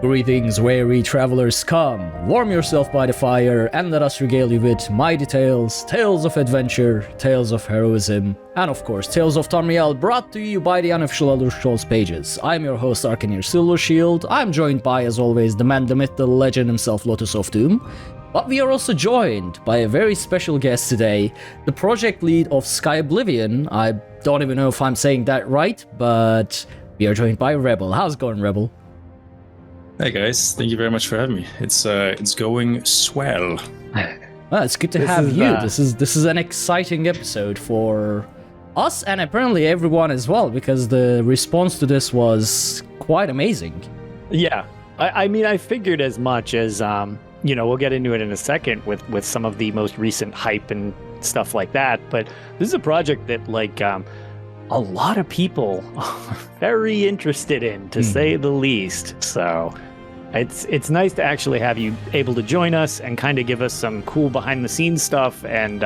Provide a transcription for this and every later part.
Greetings, weary travelers, come, warm yourself by the fire, and let us regale you with mighty tales, tales of adventure, tales of heroism, and of course, tales of Tamriel, brought to you by the unofficial Elder Scrolls pages. I'm your host, Arcaneer Silvershield. I'm joined by, as always, the man, the myth, the legend himself, Lotus of Doom. But we are also joined by a very special guest today, the project lead of Skyblivion. I don't even know if I'm saying that right, but we are joined by Rebel. How's it going, Rebel? Hey guys, thank you very much for having me. It's going swell. Well, it's good to have you. This is an exciting episode for us and apparently everyone as well, because the response to this was quite amazing. Yeah, I mean, I figured as much as we'll get into it in a second with some of the most recent hype and stuff like that. But this is a project that a lot of people are very interested in, to say the least. So it's nice to actually have you able to join us and kind of give us some cool behind the scenes stuff. And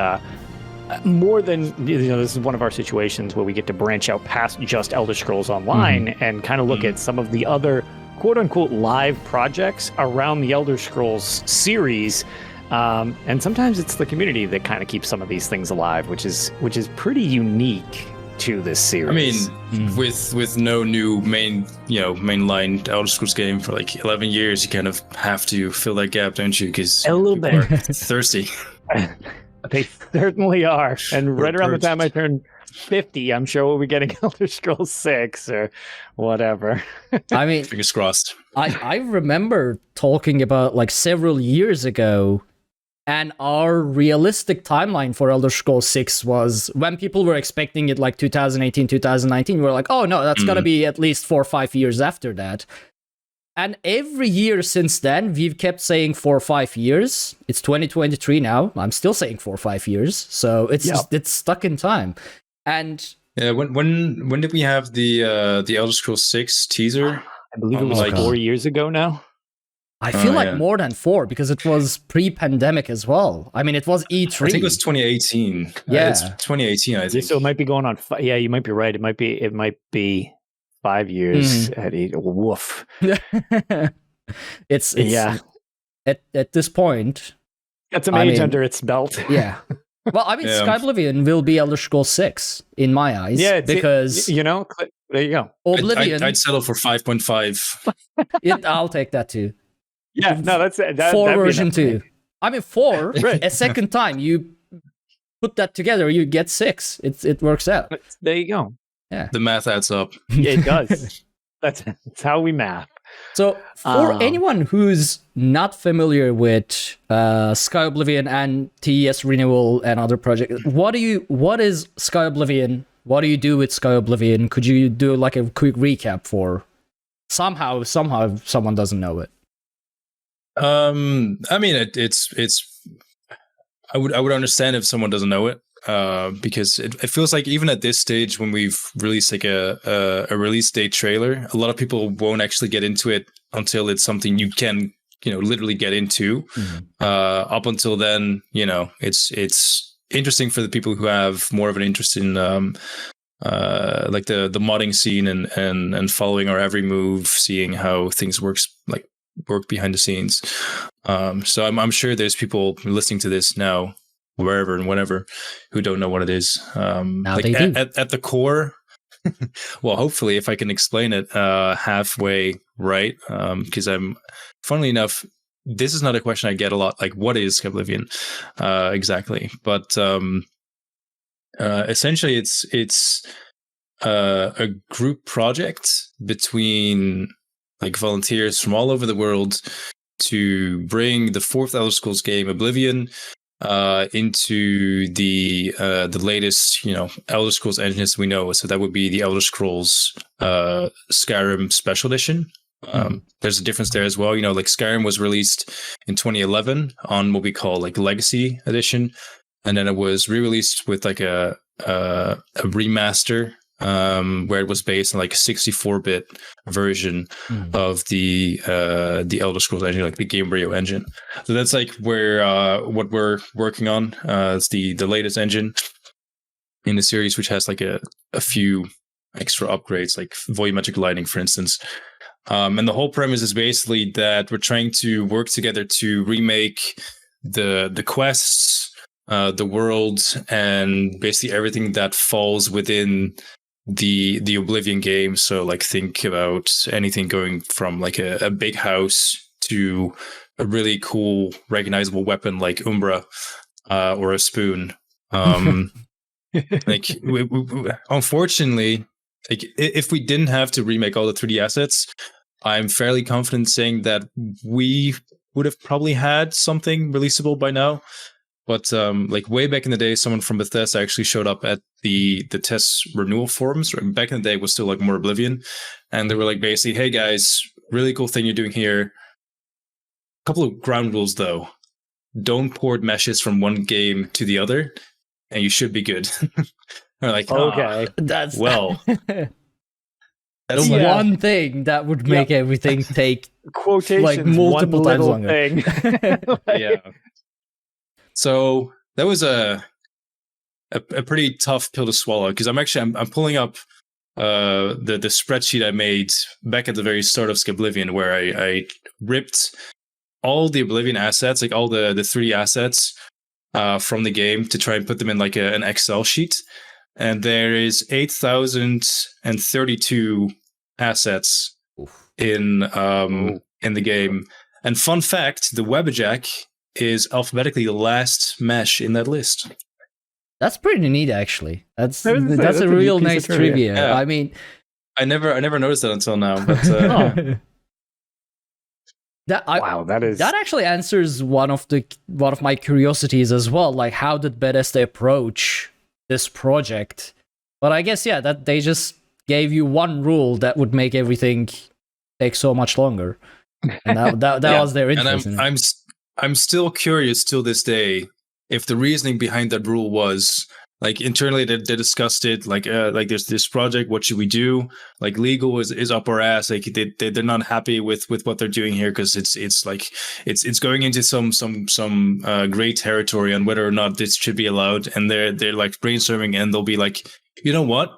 more than, this is one of our situations where we get to branch out past just Elder Scrolls Online and kind of look at some of the other quote unquote live projects around the Elder Scrolls series. And sometimes it's the community that kind of keeps some of these things alive, which is pretty unique to this series. I mean, with no new mainline Elder Scrolls game for like 11 years, you kind of have to fill that gap, don't you? Because a little bit thirsty. They certainly are. And right around the time I turn 50, I'm sure we'll be getting Elder Scrolls 6 or whatever. I mean, fingers crossed. I remember talking about like several years ago, and our realistic timeline for Elder Scrolls 6 was when people were expecting it like 2018, 2019, we were like, oh no, that's gotta be at least 4 or 5 years after that. And every year since then, we've kept saying 4 or 5 years. It's 2023 now. I'm still saying 4 or 5 years. So it's stuck in time. And yeah, when did we have the Elder Scrolls 6 teaser? I believe it was like 4 years ago now. I feel like more than 4, because it was pre-pandemic as well. I mean, it was E3. I think it was 2018. Yeah, it's 2018. I think. So it might be going on. Yeah, you might be right. It might be 5 years at E3. Woof. it's At this point, got some age under its belt. Yeah. Well, I mean, Skyblivion will be Elder Scrolls 6 in my eyes. Yeah, because there you go. Oblivion. I'd settle for 5.5. I'll take that too. Yeah, no, that's 4 version 2. I mean, 4. Right. A second time you put that together, you get 6. It works out. There you go. Yeah, the math adds up. Yeah, it does. That's how we math. So, for anyone who's not familiar with Skyblivion and TES Renewal and other projects, what is Skyblivion? What do you do with Skyblivion? Could you do like a quick recap for somehow someone doesn't know it? I mean, it's. I would understand if someone doesn't know it, because it feels like even at this stage, when we've released like a release date trailer, a lot of people won't actually get into it until it's something you can literally get into. Up until then, it's interesting for the people who have more of an interest in like the modding scene and following our every move, seeing how things work behind the scenes. So I'm sure there's people listening to this now, wherever and whenever, who don't know what it is. Now they do. At the core, well, hopefully, if I can explain it halfway right, because funnily enough, this is not a question I get a lot. Like, what is Skyblivion exactly? But essentially, it's a group project between like volunteers from all over the world to bring the 4th Elder Scrolls game, Oblivion, into the latest Elder Scrolls engines we know. So that would be the Elder Scrolls Skyrim Special Edition. There's a difference there as well. Like Skyrim was released in 2011 on what we call like Legacy Edition, and then it was re-released with like a remaster, where it was based on like a 64-bit version of the Elder Scrolls engine, like the Gamebryo engine. So that's like where what we're working on. It's the latest engine in the series, which has like a few extra upgrades, like volumetric lighting, for instance. And the whole premise is basically that we're trying to work together to remake the quests, the world, and basically everything that falls within the Oblivion game. So like think about anything going from like a big house to a really cool recognizable weapon like Umbra or a spoon. Like unfortunately, like if we didn't have to remake all the 3D assets, I'm fairly confident saying that we would have probably had something releasable by now. But like way back in the day, someone from Bethesda actually showed up at the test renewal forums. Back in the day, it was still like more Oblivion, and they were like basically, "Hey guys, really cool thing you're doing here. Couple of ground rules though: don't port meshes from one game to the other, and you should be good." They're like, Okay. That's well, that's one thing that would make everything take quotations like multiple one times little longer. thing. yeah. So that was a pretty tough pill to swallow, because I'm pulling up the spreadsheet I made back at the very start of Skyblivion, where I ripped all the Oblivion assets, like all the 3D assets from the game, to try and put them in like an Excel sheet. And there is 8,032 assets in the game. And fun fact, the Webjack is alphabetically the last mesh in that list. That's pretty neat, actually. That's a real neat piece nice of trivia. trivia. Yeah. I mean, I never noticed that until now. But Wow, that actually answers one of my curiosities as well. Like, how did Bethesda approach this project? But I guess that they just gave you one rule that would make everything take so much longer, and that was their interest. And I'm still curious till this day if the reasoning behind that rule was like internally they discussed it, like there's this project, what should we do? Like legal is up our ass. Like they're not happy with what they're doing here, because it's going into some gray territory on whether or not this should be allowed. And they're like brainstorming, and they'll be like, you know what?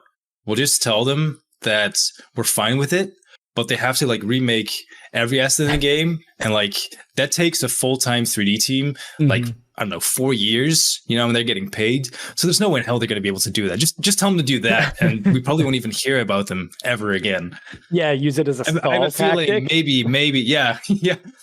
We'll just tell them that we're fine with it, but they have to like remake every asset in the game, and like that takes a full-time 3D team, like I don't know, 4 years, and they're getting paid. So there's no way in hell they're going to be able to do that. Just tell them to do that, and we probably won't even hear about them ever again. Yeah, use it as a stall I have a tactic. feeling maybe, yeah.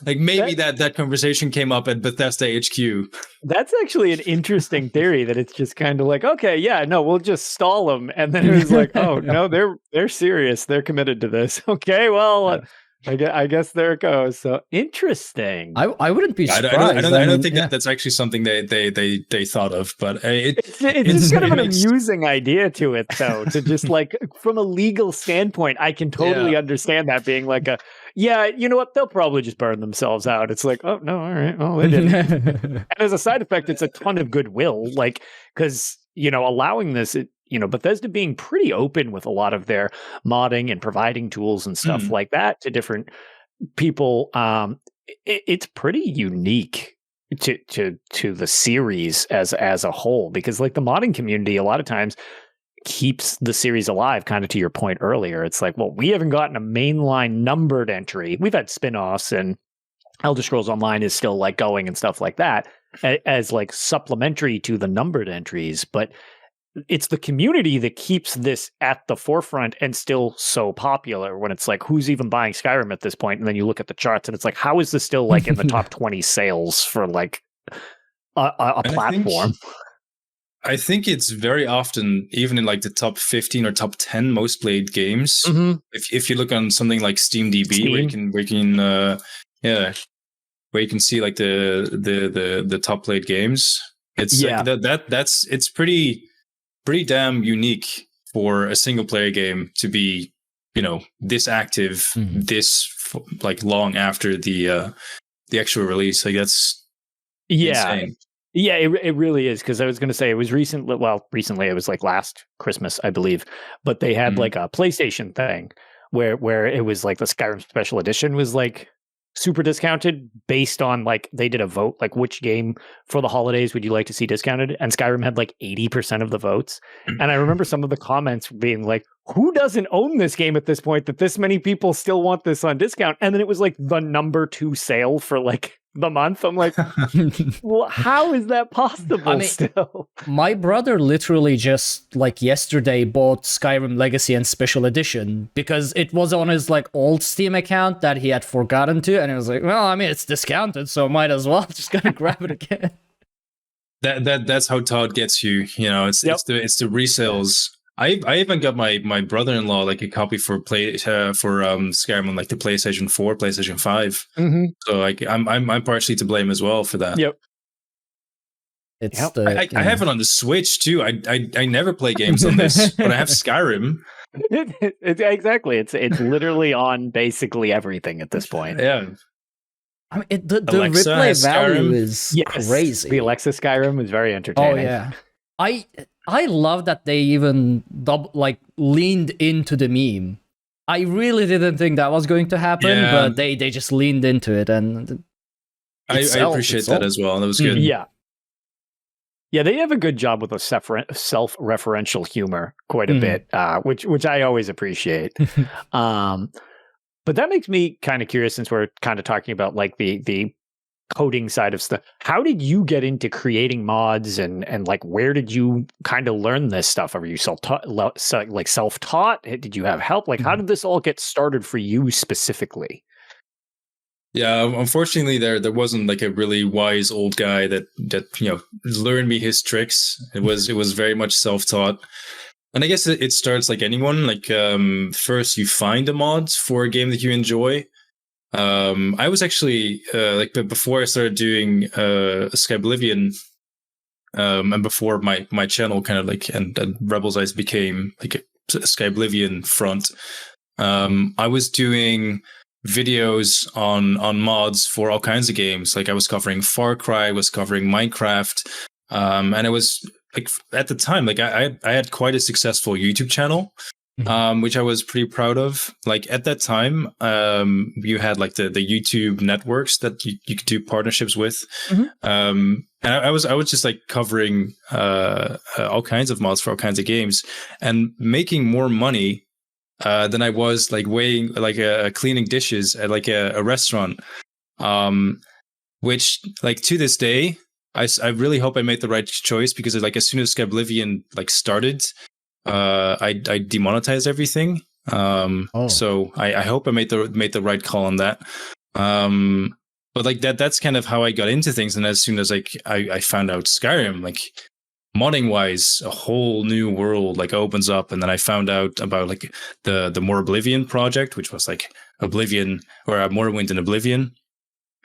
Like maybe that conversation came up at Bethesda HQ. That's actually an interesting theory, that it's just kind of like, okay, yeah, no, we'll just stall them, and then it was like, oh no, they're serious, they're committed to this. Okay, well. I guess there it goes. So interesting. I wouldn't be surprised. I don't think that's actually something they thought of, but it's just kind of an amusing idea to it, though. To just like from a legal standpoint, I can totally understand that being like you know what? They'll probably just burn themselves out. It's like, oh no, all right, oh they didn't. And as a side effect, it's a ton of goodwill, like because allowing this. Bethesda being pretty open with a lot of their modding and providing tools and stuff like that to different people. It's pretty unique to the series as a whole, because like the modding community a lot of times keeps the series alive, kind of to your point earlier. It's like, well, we haven't gotten a mainline numbered entry. We've had spin-offs, and Elder Scrolls Online is still like going and stuff like that as like supplementary to the numbered entries, but it's the community that keeps this at the forefront and still so popular, when it's like, who's even buying Skyrim at this point? And then you look at the charts and it's like, how is this still like in the top 20 sales for like a platform? I think it's very often even in like the top 15 or top 10 most played games. If you look on something like SteamDB, where you can see like the top played games. It's like it's pretty damn unique for a single player game to be, this active, this like long after the actual release. Like that's insane. Yeah, it really is. Because I was going to say it was recently it was like last Christmas, I believe, but they had like a PlayStation thing where it was like the Skyrim Special Edition was like super discounted based on like they did a vote, like which game for the holidays would you like to see discounted? And Skyrim had like 80% of the votes. And I remember some of the comments being like, who doesn't own this game at this point that this many people still want this on discount? And then it was like the number 2 sale for like the month. I'm like, well, how is that possible? I mean, still? My brother literally just like yesterday bought Skyrim Legacy and Special Edition because it was on his like old Steam account that he had forgotten to, and he was like, well, I mean, it's discounted, so might as well just gonna grab it again. That's how Todd gets you. You know, it's the resales. I even got my brother-in-law like a copy for Skyrim on like the PlayStation 4, PlayStation 5. Mm-hmm. So like I'm partially to blame as well for that. Yep. It's I have it on the Switch too. I never play games on this, but I have Skyrim. Exactly. It's literally on basically everything at this point. Yeah. I mean, the Alexa replay value Skyrim. is crazy. The Alexa Skyrim is very entertaining. Oh yeah, I love that they even leaned into the meme. I really didn't think that was going to happen, but they just leaned into it, and I appreciate that as well. That was good. Yeah. Yeah, they have a good job with a self-referential humor quite a bit, which I always appreciate. But that makes me kind of curious, since we're kind of talking about like the coding side of stuff. How did you get into creating mods, and like where did you kind of learn this stuff? Are you self-taught? Did you have help? Like how did this all get started for you specifically? Yeah, unfortunately, there wasn't like a really wise old guy that learned me his tricks. It was very much self-taught. And I guess it starts like anyone. Like first, you find the mods for a game that you enjoy. I was actually before I started doing Skyblivion, and before my channel kind of like and Rebel's Eyes became like a Skyblivion front. I was doing videos on mods for all kinds of games. Like I was covering Far Cry, I was covering Minecraft, and it was like at the time, like I had quite a successful YouTube channel, which I was pretty proud of. Like at that time, you had like the YouTube networks that you could do partnerships with, and I was just like covering all kinds of mods for all kinds of games and making more money than I was like cleaning dishes at like a restaurant, which like to this day. I really hope I made the right choice, because like as soon as Skyblivion like started, I demonetized everything. So I hope I made the right call on that. But like that's kind of how I got into things. And as soon as like I found out Skyrim, like modding wise, a whole new world like opens up. And then I found out about like the More Oblivion project, which was like Oblivion or Morrowind and Oblivion,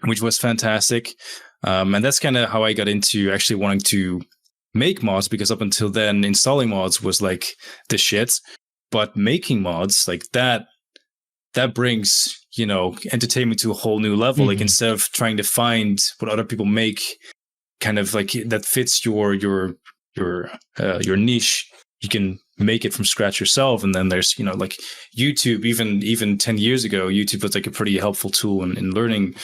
which was fantastic. And that's kind of how I got into actually wanting to make mods, because up until then, installing mods was like the shit. But making mods like that brings, entertainment to a whole new level. Like instead of trying to find what other people make, kind of like that fits your niche, you can make it from scratch yourself. And then there's, like YouTube, even 10 years ago, YouTube was like a pretty helpful tool in learning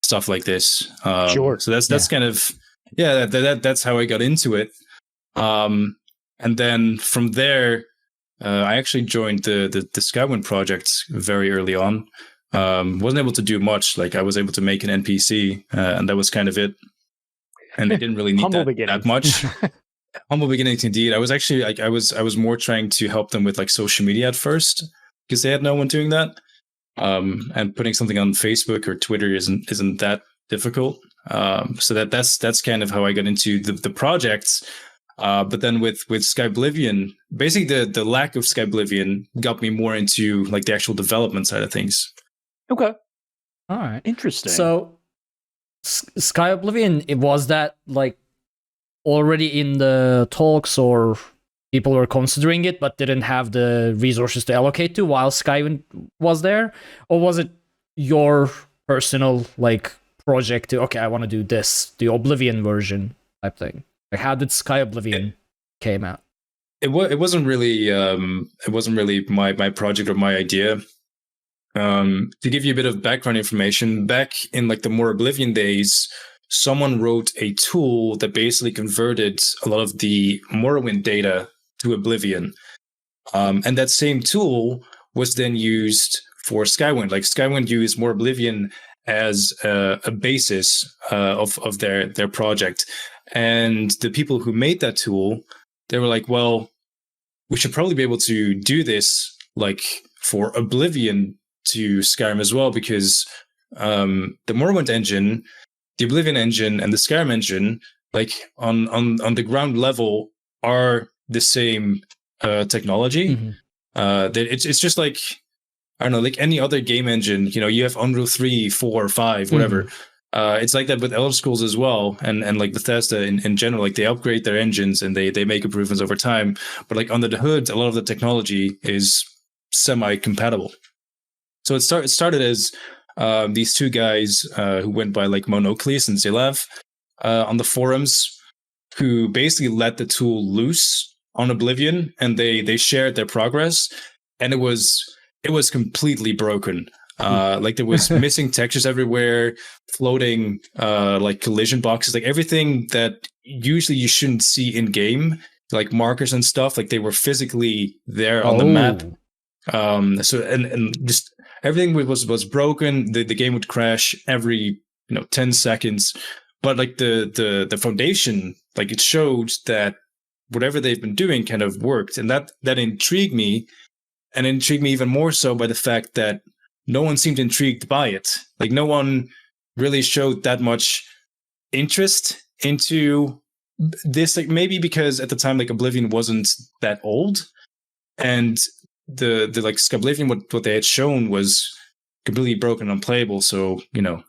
stuff like this. Sure. So that's kind of that's how I got into it. And then from there, I actually joined the Skywin project very early on. Wasn't able to do much. Like I was able to make an NPC, and that was kind of it. And they didn't really need that much. Humble beginnings indeed. I was actually like I was more trying to help them with like social media at first, because they had no one doing that. And putting something on Facebook or Twitter isn't that difficult. So that's kind of how I got into the projects. But then with Skyblivion, basically the lack of Skyblivion got me more into like the actual development side of things. Okay. All right. Interesting. So Skyblivion, was that like already in the talks, or people were considering it but didn't have the resources to allocate to while Skyrim was there? Or was it your personal like project to, okay, I want to do this, the Oblivion version type thing? Like how did Skyblivion came out? It wasn't really my project or my idea. to give you a bit of background information, back in like the more Oblivion days, someone wrote a tool that basically converted a lot of the Morrowind data to Oblivion. And that same tool was then used for Skywind. Like Skywind used more Oblivion as a basis of their project. And the people who made that tool, they were like, well, we should probably be able to do this like for Oblivion to Skyrim as well, because the Morrowind engine, the Oblivion engine, and the Skyrim engine, like on the ground level, are the same technology. It's just like, I don't know, like any other game engine. You know, you have Unreal 3, 4, 5, whatever. It's like that with Elder Scrolls as well, and like Bethesda in general. Like they upgrade their engines and they make improvements over time. But like under the hood, a lot of the technology is semi-compatible. So it started as these two guys who went by like Monocleus and Zilav on the forums, who basically let the tool loose on Oblivion, and they shared their progress, and it was completely broken. Like there was missing textures everywhere, floating like collision boxes, like everything that usually you shouldn't see in game, like markers and stuff, like they were physically there on the map. So and just everything was broken. The game would crash every 10 seconds. But like the foundation, like it showed that whatever they've been doing kind of worked, and that intrigued me, and intrigued me even more so by the fact that no one seemed intrigued by it. Like no one really showed that much interest into this. Like maybe because at the time, like Oblivion wasn't that old, and the like Skyblivion, what they had shown was completely broken, unplayable. So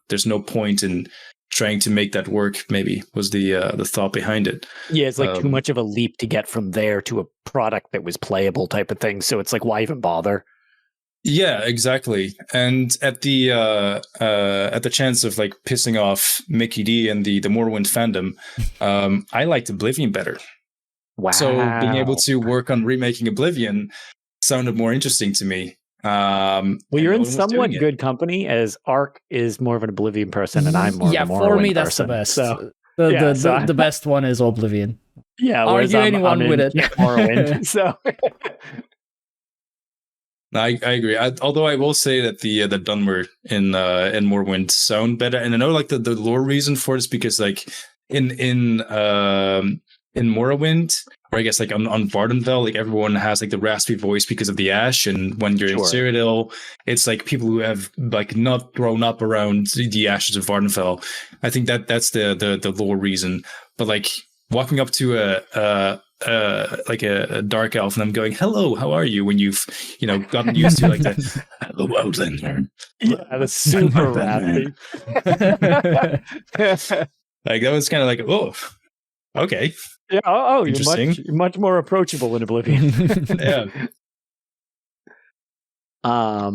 there's no point in trying to make that work. Maybe was the thought behind it. Yeah, it's like too much of a leap to get from there to a product that was playable type of thing. So it's like, why even bother? Yeah, exactly. And at the chance of like pissing off Mickey D and the Morrowind fandom, I liked Oblivion better. Wow. So being able to work on remaking Oblivion sounded more interesting to me. Well, you're in somewhat good company, as Ark is more of an Oblivion person and I'm more of a Morrowind for me that's person, the best. So The best one is Oblivion. Yeah, argue anyone with it. Morrowind. So I agree. Although I will say that the Dunmer in Morrowind sound better, and I know like the lore reason for it is because like in Morrowind, or I guess like on Vardenfell, like everyone has like the raspy voice because of the ash, and when you're in Cyrodiil, it's like people who have like not grown up around the ashes of Vardenfell. I think that's the lore reason. But like walking up to a dark elf and I'm going, "Hello, how are you?" when you've gotten used to like the "Hello, Outlander." Yeah, that's super raspy. Like that was kind of like, oh, okay. Yeah. Oh, you're much more approachable in Oblivion. Yeah.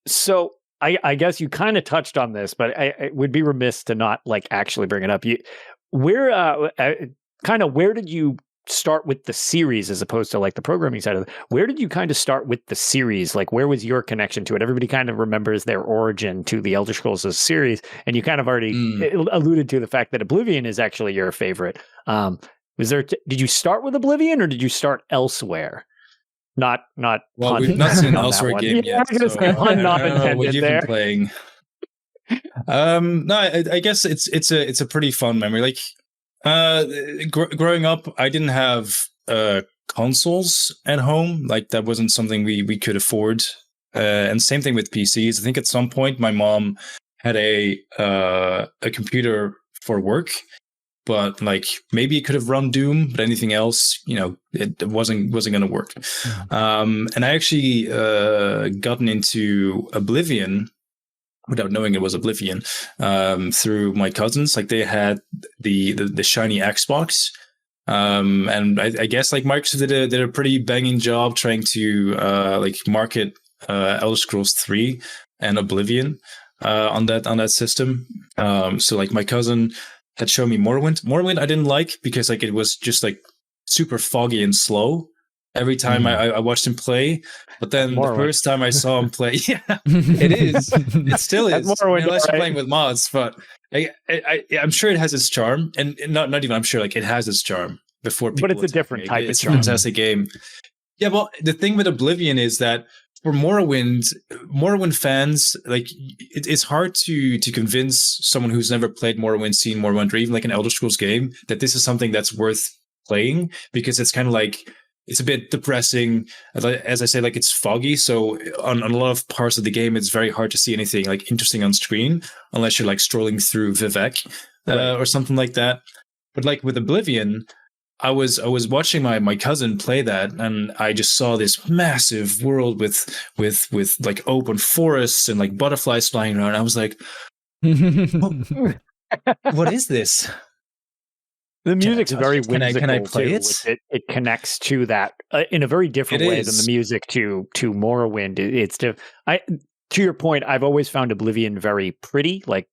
So I guess you kind of touched on this, but I would be remiss to not like actually bring it up. Where did you start with the series as opposed to like the programming side of it? Where did you kind of start with the series? Like, where was your connection to it? Everybody kind of remembers their origin to the Elder Scrolls as a series, and you kind of already alluded to the fact that Oblivion is actually your favorite. Did you start with Oblivion or did you start elsewhere? Not well, we've not seen an elsewhere game yet. I'm gonna say pun not intended what you've there. been playing. No, I guess it's a pretty fun memory. Like growing up, I didn't have consoles at home. Like that wasn't something we could afford. And same thing with PCs. I think at some point my mom had a computer for work, but like maybe it could have run Doom, but anything else, it wasn't going to work. And I actually gotten into Oblivion without knowing it was Oblivion through my cousins. Like they had the shiny Xbox, and I guess like Microsoft did a pretty banging job trying to like market Elder Scrolls 3 and Oblivion on that system. So like my cousin had shown me Morrowind. Morrowind I didn't like because like it was just like super foggy and slow. every time I watched him play. But then the first time I saw him play, it is. It still is. Unless you're playing with mods, but I'm sure it has its charm, and not even I'm sure, like it has its charm before people. But it's a different type of charm. It's a fantastic game. Yeah, well, the thing with Oblivion is that for Morrowind fans, like it's hard to convince someone who's never played Morrowind, seen Morrowind, or even like an Elder Scrolls game that this is something that's worth playing, because it's kind of like, it's a bit depressing. As I say, like it's foggy. So on a lot of parts of the game, it's very hard to see anything like interesting on screen unless you're like strolling through Vivek or something like that. But like with Oblivion, I was watching my cousin play that, and I just saw this massive world with like open forests and like butterflies flying around. I was like, what is this? The music's very whimsical. Can I play it? It connects to that in a very different way than the music to Morrowind. To your point, I've always found Oblivion very pretty, like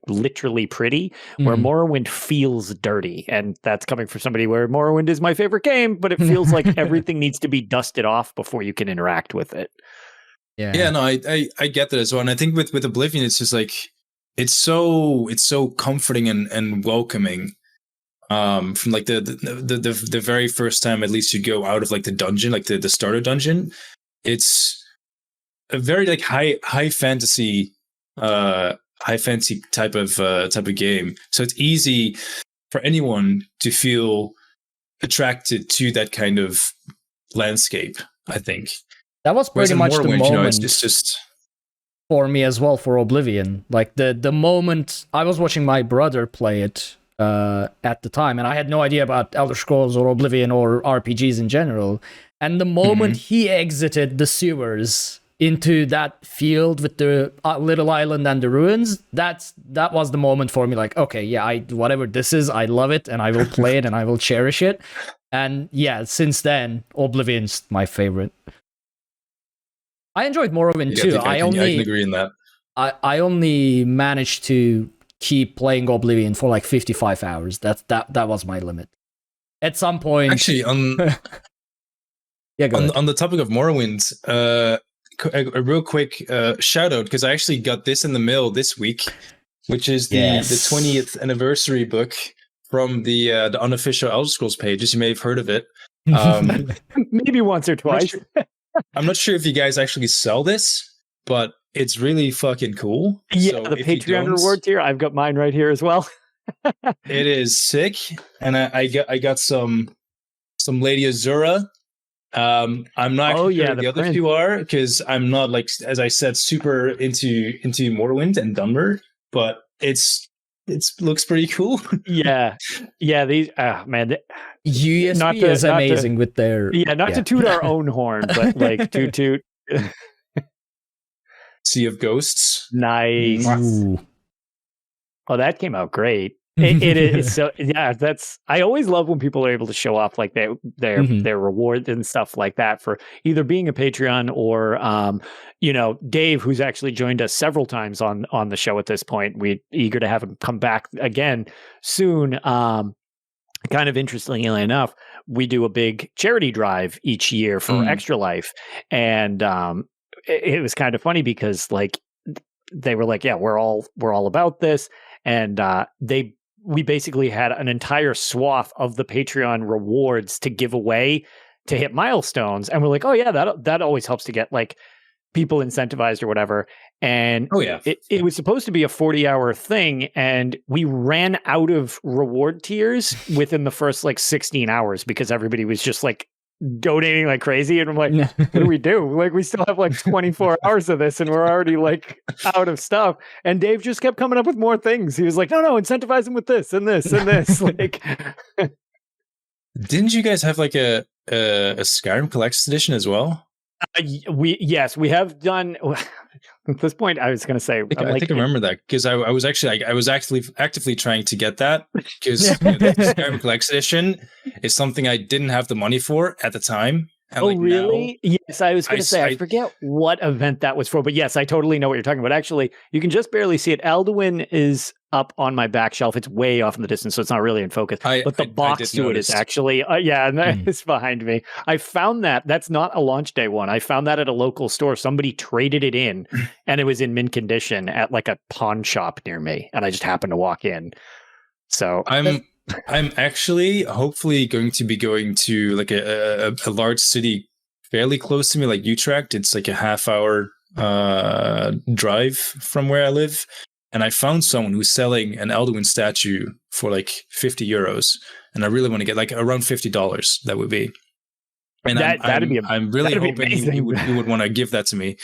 literally pretty, where Morrowind feels dirty. And that's coming from somebody where Morrowind is my favorite game, but it feels like everything needs to be dusted off before you can interact with it. Yeah, no, I get that as well. And I think with Oblivion, it's just like, it's so comforting and welcoming. From like the very first time, at least, you go out of like the dungeon, like the starter dungeon, it's a very like high fantasy type of game. So it's easy for anyone to feel attracted to that kind of landscape, I think. That was pretty much the moment, it's just for me as well for Oblivion. Like the moment I was watching my brother play it at the time, and I had no idea about Elder Scrolls or Oblivion or RPGs in general. And the moment he exited the sewers into that field with the little island and the ruins, that was the moment for me. Like, okay, yeah, whatever this is, I love it, and I will play it, and I will cherish it. And yeah, since then, Oblivion's my favorite. I enjoyed Morrowind too. I can agree in that. I only managed to keep playing Oblivion for like 55 hours. That was my limit. At some point, actually, on the topic of Morrowind, a real quick shout out, because I actually got this in the mail this week, which is the 20th anniversary book from the unofficial Elder Scrolls pages. You may have heard of it. Maybe once or twice. I'm not sure if you guys actually sell this, but it's really fucking cool. Yeah, so the Patreon reward tier. I've got mine right here as well. It is sick, and I got some Lady Azura. I'm not sure the other two are, because I'm not, like, as I said, super into Morrowind and Dunmer, but it looks pretty cool. yeah. These man, USB is amazing with their to toot our own horn, but like toot. Sea of Ghosts, nice. Ooh. Oh, that came out great. It is so, yeah. I always love when people are able to show off like their rewards and stuff like that for either being a Patreon or Dave, who's actually joined us several times on the show at this point. We're eager to have him come back again soon. Kind of interestingly enough, we do a big charity drive each year for Extra Life, and it was kind of funny because like they were like, yeah, we're all about this, and we basically had an entire swath of the Patreon rewards to give away to hit milestones. And we're like, oh yeah, that always helps to get like people incentivized or whatever. And it was supposed to be a 40-hour thing. And we ran out of reward tiers within the first like 16 hours because everybody was just like donating like crazy. And I'm like, what do we do? Like, we still have like 24 hours of this and we're already like out of stuff. And Dave just kept coming up with more things. He was like, no, incentivize them with this and this and this. Like, didn't you guys have like a Skyrim Collector's Edition as well? We have done. At this point, I was going to say, I think I remember that because I was actively trying to get that because the Skyrim Collector's Edition is something I didn't have the money for at the time, And Oh, like really? Yes, I was going I to say, I I forget what event that was for, but yes, I totally know what you're talking about. Actually, you can just barely see it. Alduin is up on my back shelf. It's way off in the distance, so it's not really in focus. But the I box did to it is notice. actually, and Mm. it's behind me. I found that. That's not a launch day one. I found that at a local store. Somebody traded it in, and it was in mint condition at like a pawn shop near me, and I just happened to walk in. So I'm actually hopefully going to be going to like a large city fairly close to me, like Utrecht. It's like a half-hour drive from where I live, and I found someone who's selling an Alduin statue for like €50, and I really want to get like around $50. That would be. And I'm really that'd be hoping amazing. he would want to give that to me.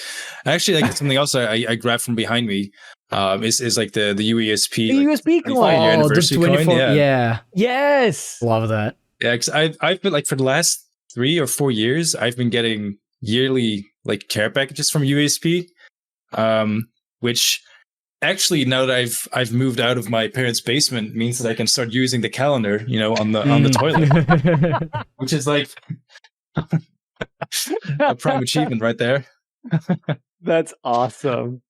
Actually, like something else I grabbed from behind me is like the UESP, The like, USB 25 coin. year Oh, the anniversary 24. coin. Yeah. Yes. Love that. Yeah, because I've been like for the last 3 or 4 years, I've been getting yearly like care packages from USP, which actually now that I've moved out of my parents' basement means that I can start using the calendar, on the toilet, which is like a prime achievement right there. That's awesome.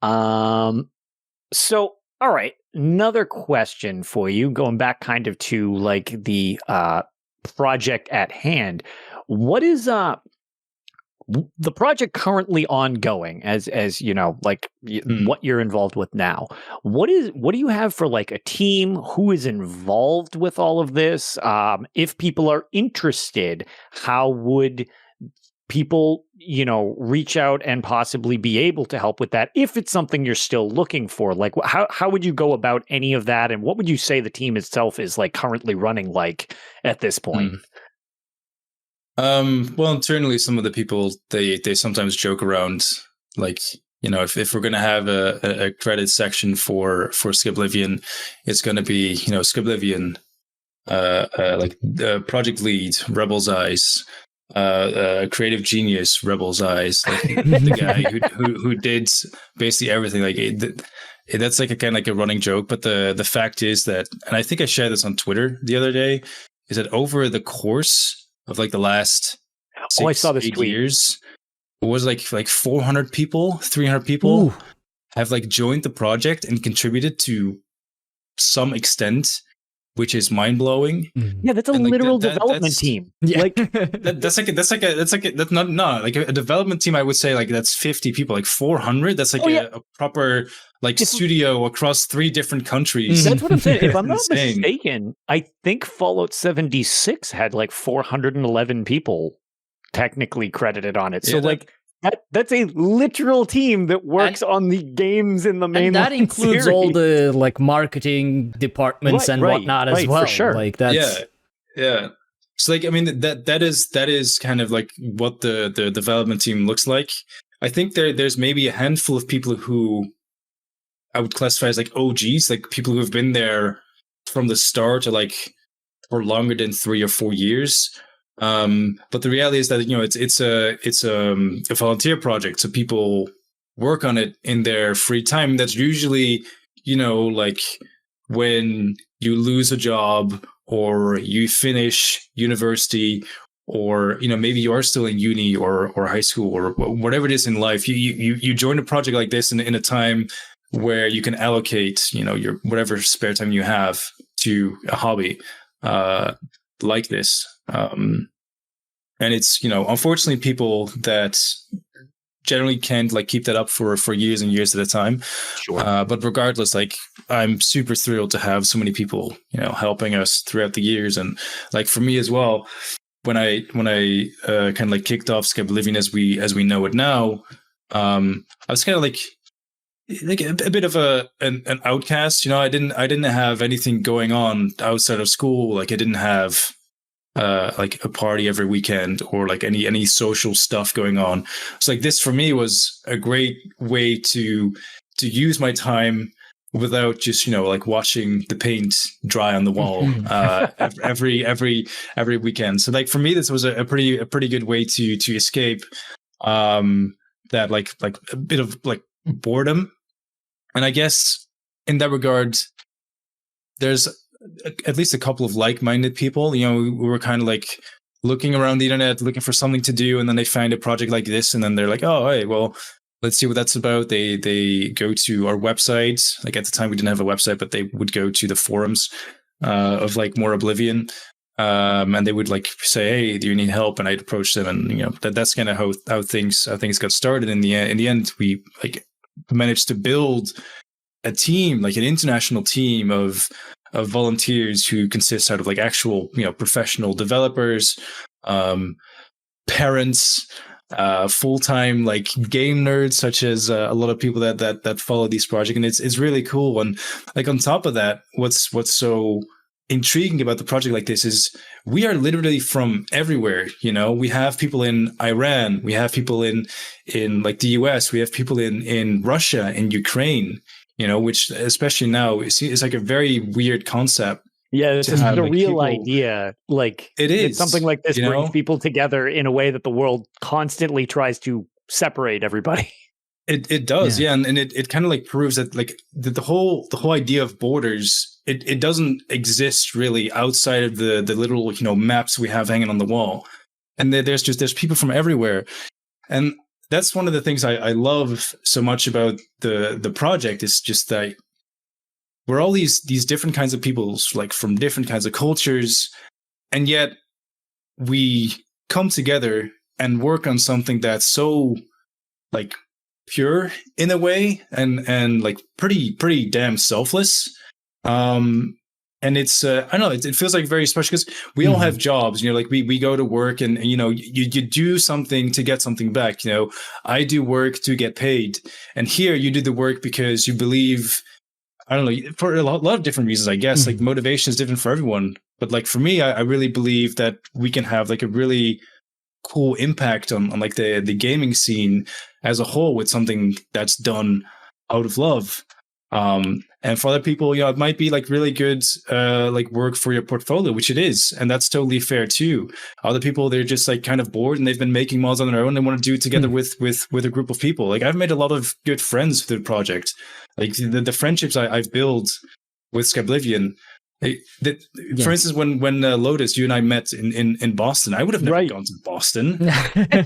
So, all right, another question for you, going back kind of to like the project at hand. What is the project currently ongoing as you know, like what you're involved with now? What do you have for like a team? Who is involved with all of this? If people are interested, how would people, reach out and possibly be able to help with that if it's something you're still looking for? Like, how would you go about any of that? And what would you say the team itself is like currently running like at this point? Well, internally, some of the people, they sometimes joke around, like, if we're going to have a credit section for Skyblivion, it's going to be, Skyblivion, like project lead, Rebel's Eyes, creative genius, Rebel's Eyes, like the guy who did basically everything. Like that's like a kind of like a running joke. But the fact is that, and I think I shared this on Twitter the other day, is that over the course of like the last 6, I saw this 8 tweet. years, it was like 400 people, 300 people Ooh. have like joined the project and contributed to some extent, which is mind blowing. Yeah, that's a And, like, literal that- development that's- team. Yeah. Like, that's not like a development team. I would say like that's 50 people, like 400. That's like a proper like studio across 3 different countries. that's what I'm saying. If I'm not Insane. mistaken, I think Fallout 76 had like 411 people technically credited on it. So Yeah, like that's a literal team that works on the games in the main. And that includes all the like marketing departments and whatnot as well. For sure. Like that's Yeah. So like, I mean, that is kind of like what the development team looks like. I think there's maybe a handful of people who I would classify as like OGs, like people who have been there from the start or like for longer than 3 or 4 years. But the reality is that, it's a volunteer project. So people work on it in their free time. That's usually, like when you lose a job or you finish university, or maybe you are still in uni or high school or whatever it is in life. You join a project like this in a time where you can allocate your whatever spare time you have to a hobby like this. And it's unfortunately people that generally can't like keep that up for years and years at a time. Sure. But regardless, like I'm super thrilled to have so many people helping us throughout the years. And like for me as well, when I kind of like kicked off Skyblivion as we know it now, I was kind of like a bit of an outcast. I didn't have anything going on outside of school. Like I didn't have like a party every weekend or like any social stuff going on. So like this for me was a great way to use my time without just like watching the paint dry on the wall every weekend. So like for me, this was a pretty good way to escape that like a bit of like boredom. And I guess in that regard, there's at least a couple of like-minded people. We were kind of like looking around the internet, looking for something to do, and then they find a project like this, and then they're like, oh, hey, well, let's see what that's about. They go to our website. Like at the time, we didn't have a website, but they would go to the forums of like more Oblivion, and they would like say, "Hey, do you need help?" And I'd approach them, and that's kind of how things got started. In the end, we like managed to build a team, like an international team of volunteers who consists out of like actual professional developers, parents, full-time like game nerds, such as a lot of people that follow these projects, and it's really cool. And like on top of that, what's so intriguing about the project like this is we are literally from everywhere. We have people in Iran, we have people in like the US, we have people in Russia, in Ukraine, which especially now is like a very weird concept. Yeah, this is a real idea. Like it is something like this brings people together in a way that the world constantly tries to separate everybody. It does, yeah. And it kind of like proves that like the whole idea of borders, it doesn't exist really outside of the little maps we have hanging on the wall. And there's people from everywhere. And that's one of the things I love so much about the project, is just that we're all these different kinds of people, like from different kinds of cultures, and yet we come together and work on something that's so like pure in a way, and like pretty damn selfless. And it's I don't know, it feels like very special because we all have jobs, like we go to work and you do something to get something back. I do work to get paid, and here you do the work because you believe, I don't know, for a lot of different reasons, I guess. Like motivation is different for everyone, but like for me, I really believe that we can have like a really cool impact on like the gaming scene as a whole with something that's done out of love. And for other people, it might be like really good like work for your portfolio, which it is, and that's totally fair too. Other people, they're just like kind of bored and they've been making mods on their own. They want to do it together with a group of people. Like I've made a lot of good friends through the project. Like the friendships I've built with Skyblivion. For instance, when Lotus, you and I met in Boston, I would have never gone to Boston.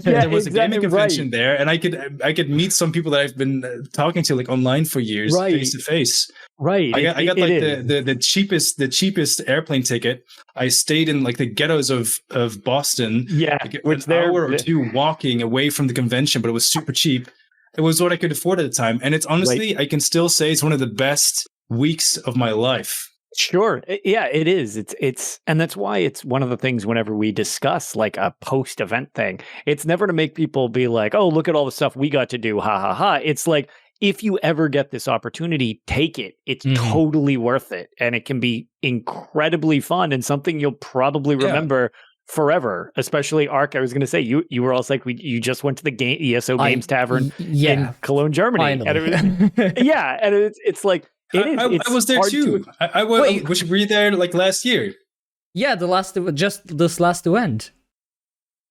There was a gaming convention there, and I could meet some people that I've been talking to like online for years, face to face. Right. I got like the cheapest airplane ticket. I stayed in like the ghettos of Boston. Yeah, like an hour or two walking away from the convention, but it was super cheap. It was what I could afford at the time, and it's honestly, I can still say it's one of the best weeks of my life. Sure. Yeah, it is. It's and that's why it's one of the things whenever we discuss like a post-event thing, it's never to make people be like, oh, look at all the stuff we got to do. Ha ha ha. It's like, if you ever get this opportunity, take it. It's totally worth it. And it can be incredibly fun and something you'll probably remember forever. Especially Ark, I was going to say, you were also like, you just went to the ESO Games Tavern in Cologne, Germany. And it's like, I was there too. I was. Were you there like last year? Yeah, just this last event.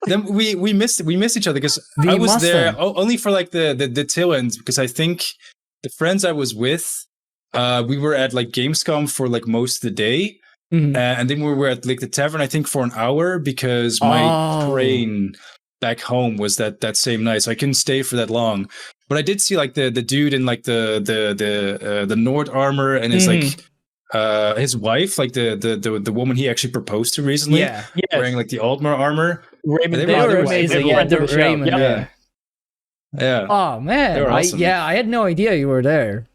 Then we missed each other because I was there only for like the tail end, because I think the friends I was with, we were at like Gamescom for like most of the day, and then we were at like the tavern I think for an hour because my train back home was that same night, so I couldn't stay for that long. But I did see like the dude in like the Nord armor and his like his wife, like the woman he actually proposed to recently, wearing like the Altmar armor. Raymond, they were amazing. Raymond, yeah. Oh man, awesome. I had no idea you were there.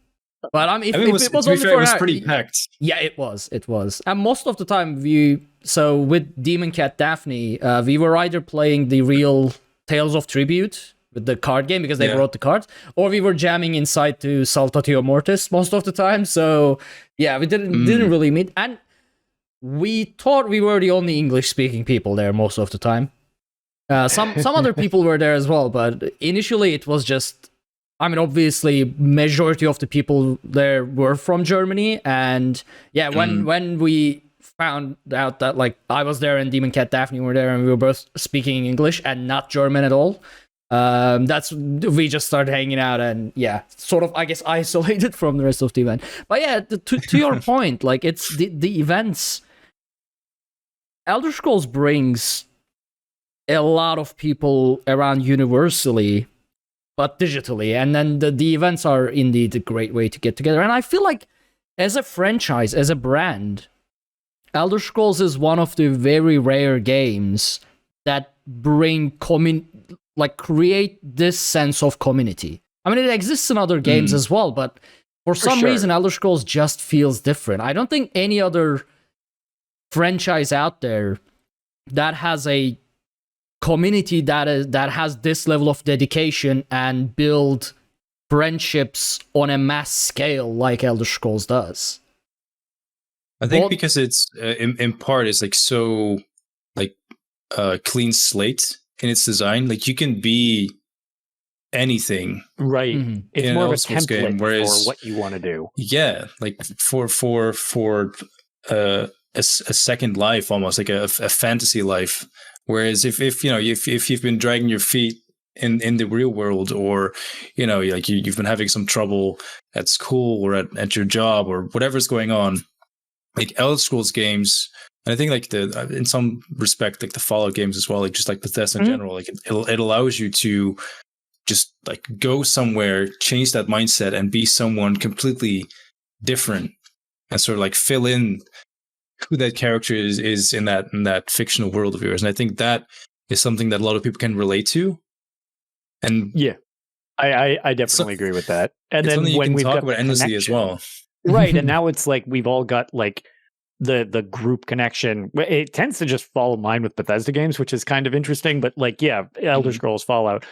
But if it was only for it was pretty packed. Yeah, it was. And most of the time, with Demon Cat Daphne, we were either playing the real Tales of Tribute with the card game because they brought the cards, or we were jamming inside to Saltatio Mortis most of the time. So yeah, we didn't really meet, and we thought we were the only English speaking people there most of the time. Some other people were there as well, but initially it was just, I mean, obviously majority of the people there were from Germany, and yeah, when we found out that like I was there and Demon Cat Daphne were there and we were both speaking English and not German at all, we just started hanging out and sort of, I guess, isolated from the rest of the event. But yeah, to your point, like it's the events. Elder Scrolls brings a lot of people around universally, but digitally. And then the events are indeed a great way to get together. And I feel like as a franchise, as a brand, Elder Scrolls is one of the very rare games that bring create this sense of community. I mean, it exists in other games as well, but for some reason, Elder Scrolls just feels different. I don't think any other franchise out there that has a community that has this level of dedication and build friendships on a mass scale like Elder Scrolls does. I think because it's in part it's like so like clean slate in its design. Like you can be anything, right? Mm-hmm. It's more of a template for what you want to do. Yeah, like for a second life, almost like a fantasy life. Whereas if you know if you've been dragging your feet in the real world, or you know like you've been having some trouble at school or at your job or whatever's going on, like Elder Scrolls games, and I think like in some respect like the Fallout games as well, like just like Bethesda in general, like it allows you to just like go somewhere, change that mindset, and be someone completely different, and sort of like fill in who that character is in that fictional world of yours. And I think that is something that a lot of people can relate to. And yeah, I definitely agree with that. And then when we've talk about endlessly as well, right? And now it's like we've all got like the group connection. It tends to just fall in line with Bethesda games, which is kind of interesting. But like, yeah, Elder Scrolls, Fallout,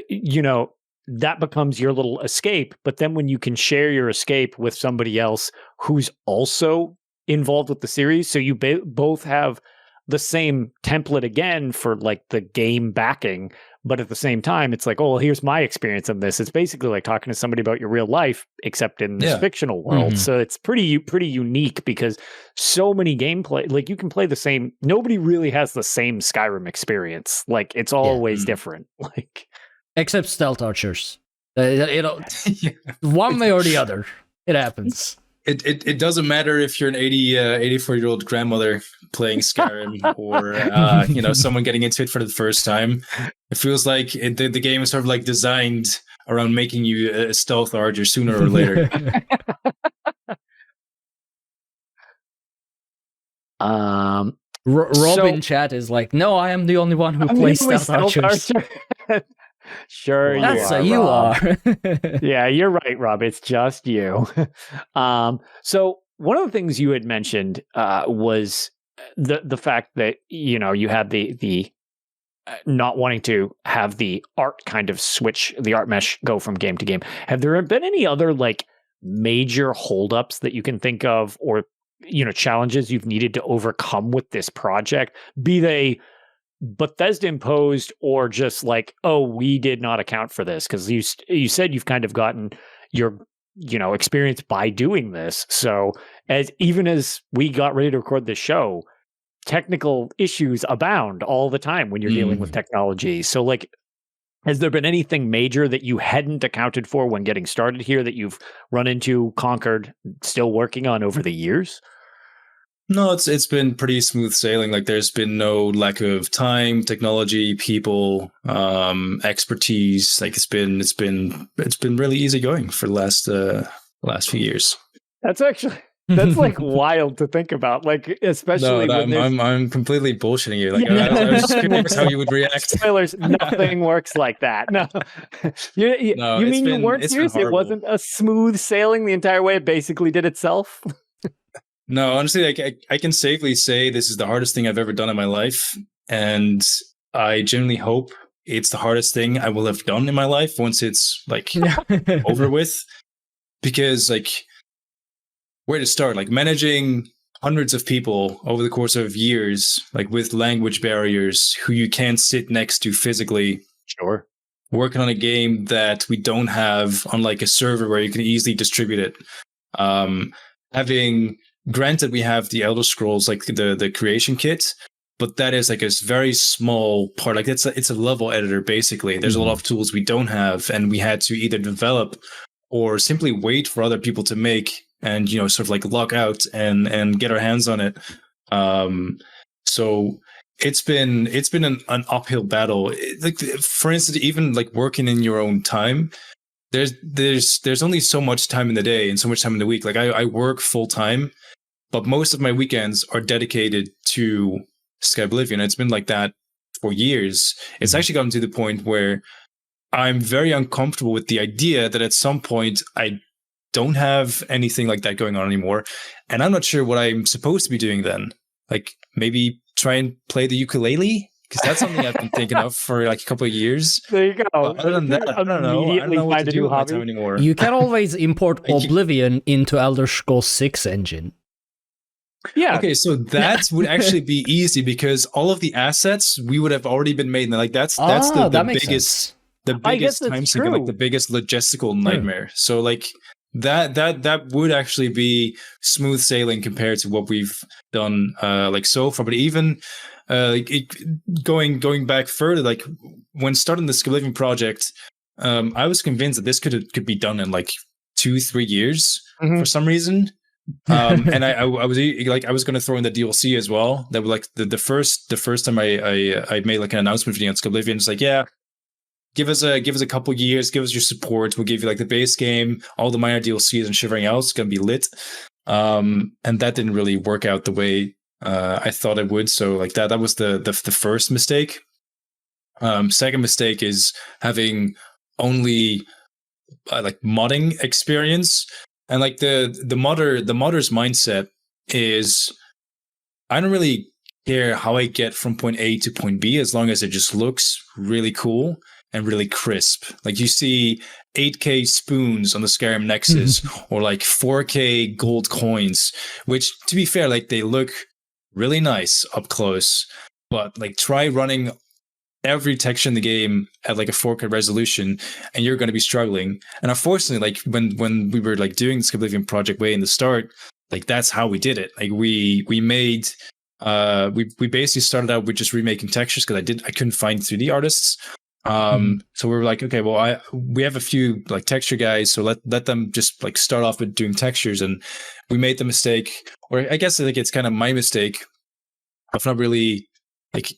you know, that becomes your little escape. But then when you can share your escape with somebody else who's also involved with the series, so you both have the same template again for like the game backing, but at the same time it's like, oh well, here's my experience of this. It's basically like talking to somebody about your real life except in this fictional world. So it's pretty unique because so many gameplay, like you can play the same, nobody really has the same Skyrim experience. Like it's always different, like except stealth archers. One way or the other, it happens. It doesn't matter if you're an 84-year-old grandmother playing Skyrim or you know, someone getting into it for the first time. It feels like the game is sort of like designed around making you a stealth archer sooner or later. Robin chat is like, no, I am the only one who plays stealth archers. Sure, you are. Yeah, you're right, Rob. It's just you. So one of the things you had mentioned was the fact that you know you had the not wanting to have the art kind of switch, the art mesh go from game to game. Have there been any other like major holdups that you can think of, or you know challenges you've needed to overcome with this project? Be they Bethesda imposed or just like, oh, we did not account for this, because you said you've kind of gotten your experience by doing this. So even as we got ready to record this show, technical issues abound all the time when you're dealing with technology. So like, has there been anything major that you hadn't accounted for when getting started here that you've run into, conquered, still working on over the years? No, it's been pretty smooth sailing. Like there's been no lack of time, technology, people, expertise. Like it's been really easy going for the last few years. That's like wild to think about. Like especially when I'm completely bullshitting you. Like I was just curious how you would react. Spoilers, nothing works like that. No. You mean you weren't serious? It wasn't a smooth sailing the entire way. It basically did itself. No, honestly, like I can safely say this is the hardest thing I've ever done in my life, and I genuinely hope it's the hardest thing I will have done in my life once it's like over with. Because like, where to start? Like managing hundreds of people over the course of years, like with language barriers, who you can't sit next to physically. Sure. Working on a game that we don't have on like a server where you can easily distribute it. Granted, we have the Elder Scrolls, like the creation kit, but that is like a very small part. Like it's a level editor, basically. There's a lot of tools we don't have, and we had to either develop or simply wait for other people to make and, sort of like lock out and get our hands on it. So it's been an uphill battle. Like, for instance, even like working in your own time, there's only so much time in the day and so much time in the week. Like I work full time, but most of my weekends are dedicated to Skyblivion. It's been like that for years. It's actually gotten to the point where I'm very uncomfortable with the idea that at some point I don't have anything like that going on anymore. And I'm not sure what I'm supposed to be doing then. Like maybe try and play the ukulele? Because that's something I've been thinking of for like a couple of years. There you go. Other than that, I don't know. I don't know what to do with my time anymore. You can always import Oblivion into Elder Scrolls 6 engine. Yeah. Okay, so that would actually be easy because all of the assets we would have already been made. And like that's the biggest time sink and like the biggest logistical nightmare. So like that would actually be smooth sailing compared to what we've done like so far. But even going back further, like when starting the Skyblivion project, I was convinced that this could be done in like 2-3 years for some reason. And I was like, I was going to throw in the DLC as well. That was like the first time I made like an announcement video on Skyblivion. It's like, yeah, give us a couple years, give us your support. We'll give you like the base game, all the minor DLCs and shivering else. It's gonna be lit. And that didn't really work out the way I thought it would. So like that was the first mistake. Second mistake is having only like modding experience. And like the modder's mindset is, I don't really care how I get from point A to point B as long as it just looks really cool and really crisp. Like you see 8K spoons on the Skyrim Nexus or like 4K gold coins, which to be fair, like they look really nice up close, but like try running every texture in the game at like a 4K resolution and you're going to be struggling. And unfortunately, like when we were like doing the Skyblivion project way in the start, like that's how we did it. Like we made we basically started out with just remaking textures because I couldn't find 3D artists. So we were like, okay, well, we have a few like texture guys, so let them just like start off with doing textures. And we made the mistake, or I guess like it's kind of my mistake of not really like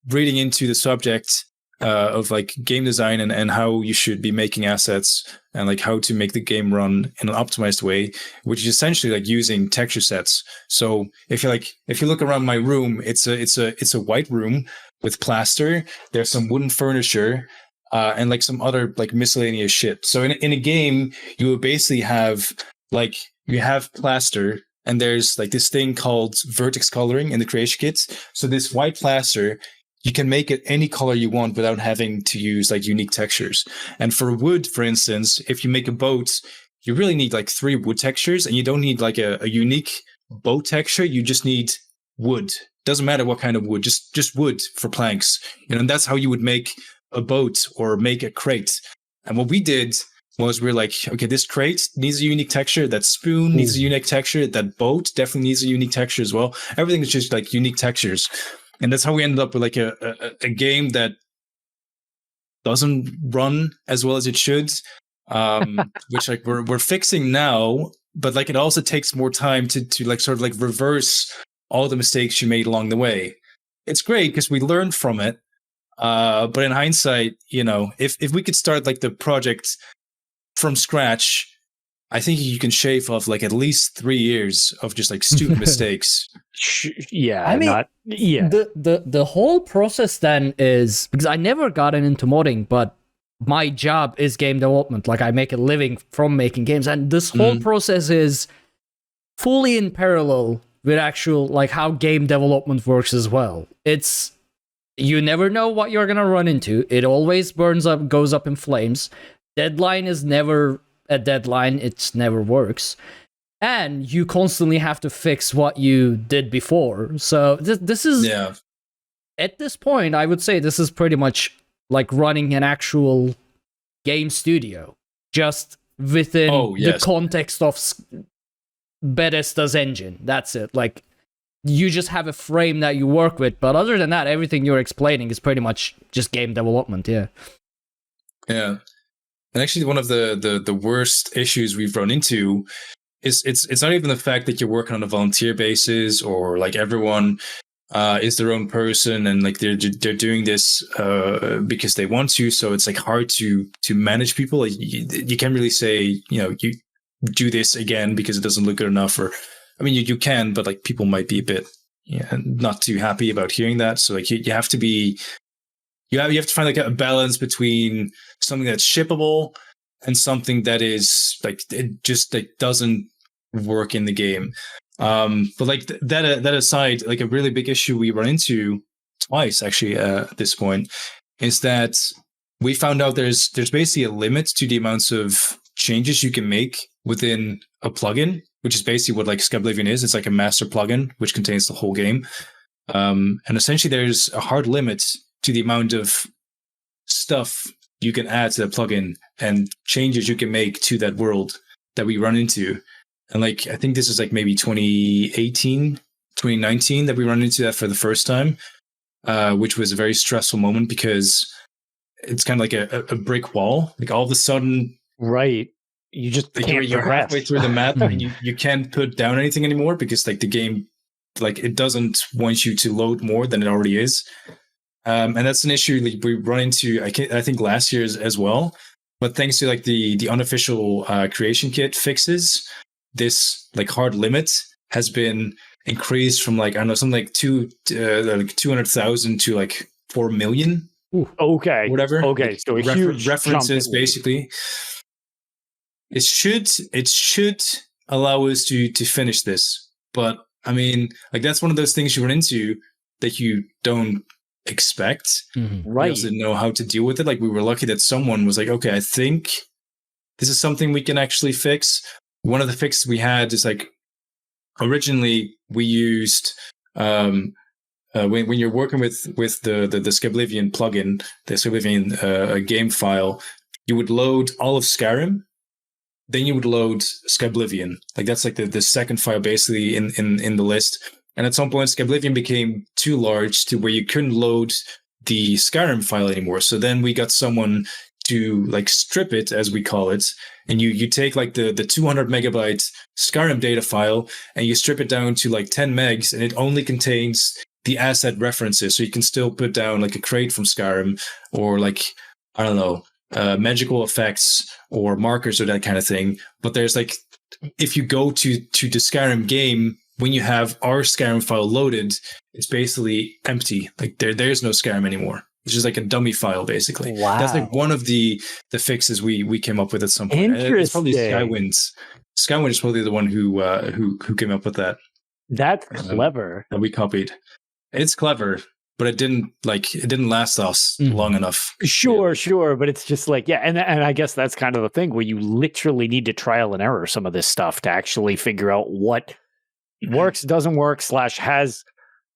reading into the subject of like game design and how you should be making assets and like how to make the game run in an optimized way, which is essentially like using texture sets. So if you look around my room, it's a white room with plaster. There's some wooden furniture and like some other like miscellaneous shit. So in a game, you would basically have like you have plaster. And there's like this thing called vertex coloring in the creation kits. So this white plaster, you can make it any color you want without having to use like unique textures. And for wood, for instance, if you make a boat, you really need like 3 wood textures, and you don't need like a unique boat texture. You just need wood. Doesn't matter what kind of wood, just wood for planks. You know, and that's how you would make a boat or make a crate. And what we did was we're like, okay, this crate needs a unique texture. That spoon needs a unique texture. That boat definitely needs a unique texture as well. Everything is just like unique textures. And that's how we ended up with like a game that doesn't run as well as it should, which like we're fixing now. But like it also takes more time to like sort of like reverse all the mistakes you made along the way. It's great because we learned from it. But in hindsight, you know, if we could start like the project from scratch, I think you can shave off like at least 3 years of just like stupid mistakes. Yeah, I mean, the whole process then is, because I never gotten into modding, but my job is game development. Like I make a living from making games, and this whole process is fully in parallel with actual like how game development works as well. It's, you never know what you're gonna run into. It always goes up in flames. Deadline is never a deadline. It never works. And you constantly have to fix what you did before. So this is, at this point, I would say this is pretty much like running an actual game studio, just within the context of Bethesda's engine. That's it. Like, you just have a frame that you work with. But other than that, everything you're explaining is pretty much just game development, yeah. Yeah. And actually, one of the worst issues we've run into is it's not even the fact that you're working on a volunteer basis or like everyone is their own person, and like they're doing this because they want to. So it's like hard to manage people. Like you can't really say, you do this again because it doesn't look good enough. Or I mean, you can, but like people might be a bit not too happy about hearing that. So like you have to be. You have to find like a balance between something that's shippable and something that is like it just like doesn't work in the game. But like that aside, like a really big issue we run into twice actually at this point is that we found out there's basically a limit to the amounts of changes you can make within a plugin, which is basically what like Skyblivion is. It's like a master plugin which contains the whole game, and essentially there's a hard limit to the amount of stuff you can add to that plugin and changes you can make to that world that we run into. And like, I think this is like maybe 2018, 2019 that we run into that for the first time, which was a very stressful moment because it's kind of like a brick wall. Like all of a sudden, right, you just like can't you're progress. halfway through the map and you can't put down anything anymore because like the game, like it doesn't want you to load more than it already is. And that's an issue that we run into, I think last year as well. But thanks to like the unofficial creation kit fixes, this like hard limit has been increased from like, I don't know, something like 200,000 to like 4 million. Ooh, okay. Whatever. Okay. Like So a huge references jump basically. It should allow us to finish this. But I mean, like that's one of those things you run into that you don't expect. Right. We also didn't know how to deal with it. Like we were lucky that someone was like, okay, I think this is something we can actually fix. One of the fixes we had is like originally we used when you're working with the Skyblivion plugin, the Skyblivion game file, you would load all of Skyrim, then you would load Skyblivion. Like that's like the second file basically in the list. And at some point, Skyblivion became too large to where you couldn't load the Skyrim file anymore. So then we got someone to like strip it, as we call it, and you take like the 200 megabyte Skyrim data file and you strip it down to like 10 megs, and it only contains the asset references. So you can still put down like a crate from Skyrim or like, I don't know, magical effects or markers or that kind of thing. But there's like, if you go to the Skyrim game, when you have our Skyrim file loaded, it's basically empty. Like there's no Skyrim anymore. It's just like a dummy file, basically. Wow. That's like one of the fixes we came up with at some point. Interesting. It's probably Skywind. Skywind is probably the one who came up with that. That's clever. That we copied. It's clever, but it didn't last us long enough. Sure, but it's just like, yeah, and I guess that's kind of the thing where you literally need to trial and error some of this stuff to actually figure out what works, doesn't work, / has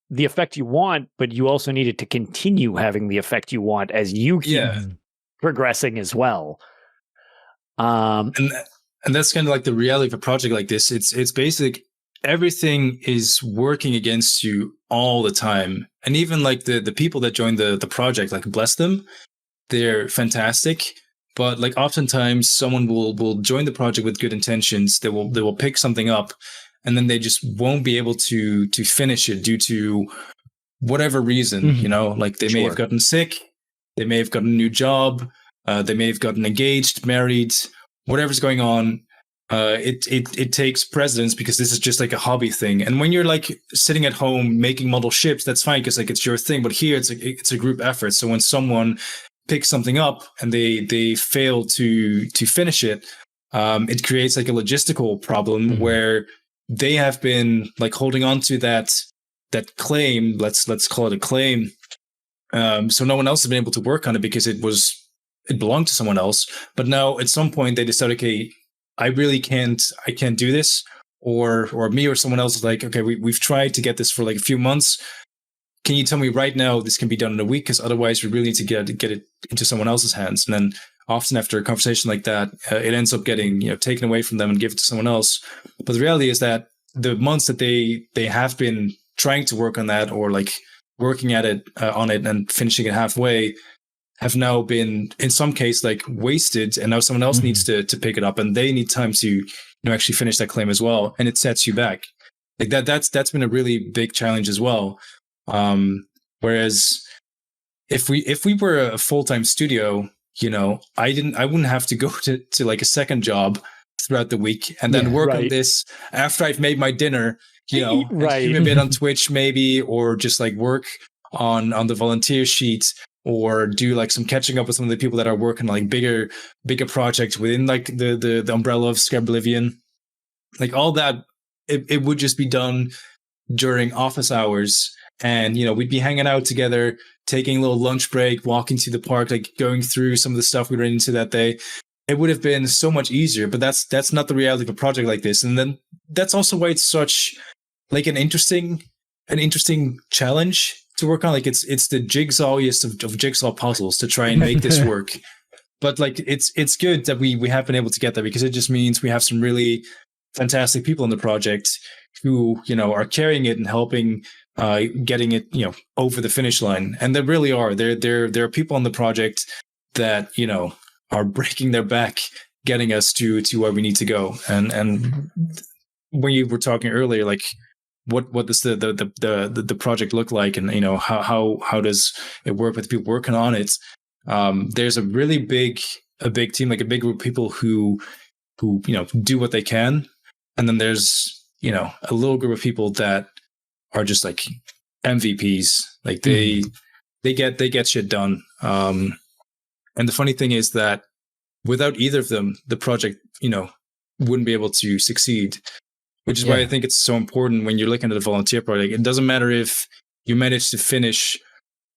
the effect you want, but you also need it to continue having the effect you want as you keep progressing as well. And that's kind of like the reality of a project like this. It's basically everything is working against you all the time. And even like the people that join the project, like bless them, they're fantastic. But like oftentimes someone will join the project with good intentions. They will pick something up, and then they just won't be able to finish it due to whatever reason, like they may have gotten sick, they may have gotten a new job, they may have gotten engaged, married, whatever's going on. It takes precedence because this is just like a hobby thing. And when you're like sitting at home making model ships, that's fine because like it's your thing. But here it's a group effort. So when someone picks something up and they fail to finish it, it creates like a logistical problem where they have been like holding on to that claim. Let's call it a claim. So no one else has been able to work on it because it belonged to someone else. But now at some point they decide, okay, I can't do this, or me or someone else is like, okay, we've tried to get this for like a few months. Can you tell me right now this can be done in a week? Because otherwise we really need to get it into someone else's hands. And then often after a conversation like that, it ends up getting taken away from them and given to someone else. But the reality is that the months that they have been trying to work on that, or like working at it on it and finishing it halfway, have now been in some case like wasted, and now someone else needs to pick it up, and they need time to actually finish that claim as well, and it sets you back. Like that's been a really big challenge as well. Whereas if we were a full-time studio, I wouldn't have to go to like a second job throughout the week and then work on this after I've made my dinner, and stream a bit on Twitch maybe, or just like work on the volunteer sheet, or do like some catching up with some of the people that are working on like bigger projects within like the umbrella of Skyblivion. Like all that, it would just be done during office hours, and we'd be hanging out together, taking a little lunch break, walking to the park, like going through some of the stuff we ran into that day. It would have been so much easier, but that's not the reality of a project like this. And then that's also why it's such like an interesting challenge to work on. Like it's the jigsawiest of jigsaw puzzles to try and make this work. But like it's good that we have been able to get that, because it just means we have some really fantastic people in the project who are carrying it and helping getting it over the finish line. And there really are there are people on the project that are breaking their back getting us to where we need to go. And when you were talking earlier, like what does the project look like, and how does it work with people working on it? There's a really big team, like a big group of people who do what they can, and then there's a little group of people that are just like MVPs, like they get shit done. And the funny thing is that without either of them, the project wouldn't be able to succeed. Which is why I think it's so important when you're looking at a volunteer project. It doesn't matter if you manage to finish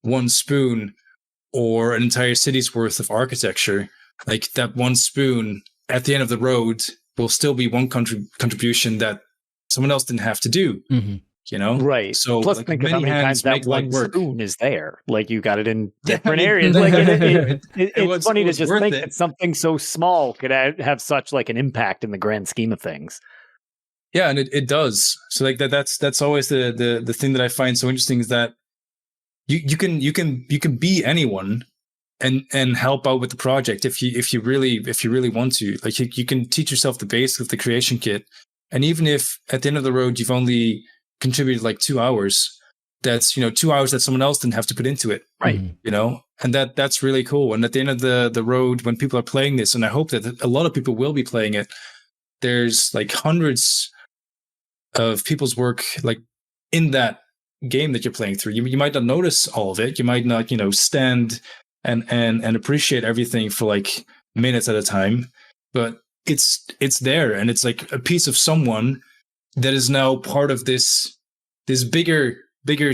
one spoon or an entire city's worth of architecture. Like that one spoon at the end of the road will still be one contribution that someone else didn't have to do. Right. So plus, like, think of how many times that one spoon is there. Like you got it in different areas. Like it's funny to just think that something so small could have such like an impact in the grand scheme of things. Yeah, and it does. So like that's always the thing that I find so interesting, is that you can be anyone and help out with the project if you really want to. Like you can teach yourself the basics of the creation kit, and even if at the end of the road you've only contributed like 2 hours, that's 2 hours that someone else didn't have to put into it, right? And that's really cool. And at the end of the road, when people are playing this, and I hope that a lot of people will be playing it, there's like hundreds of people's work like in that game that you're playing through. You might not notice all of it. You might not stand and appreciate everything for like minutes at a time, but it's there, and it's like a piece of someone that is now part of this bigger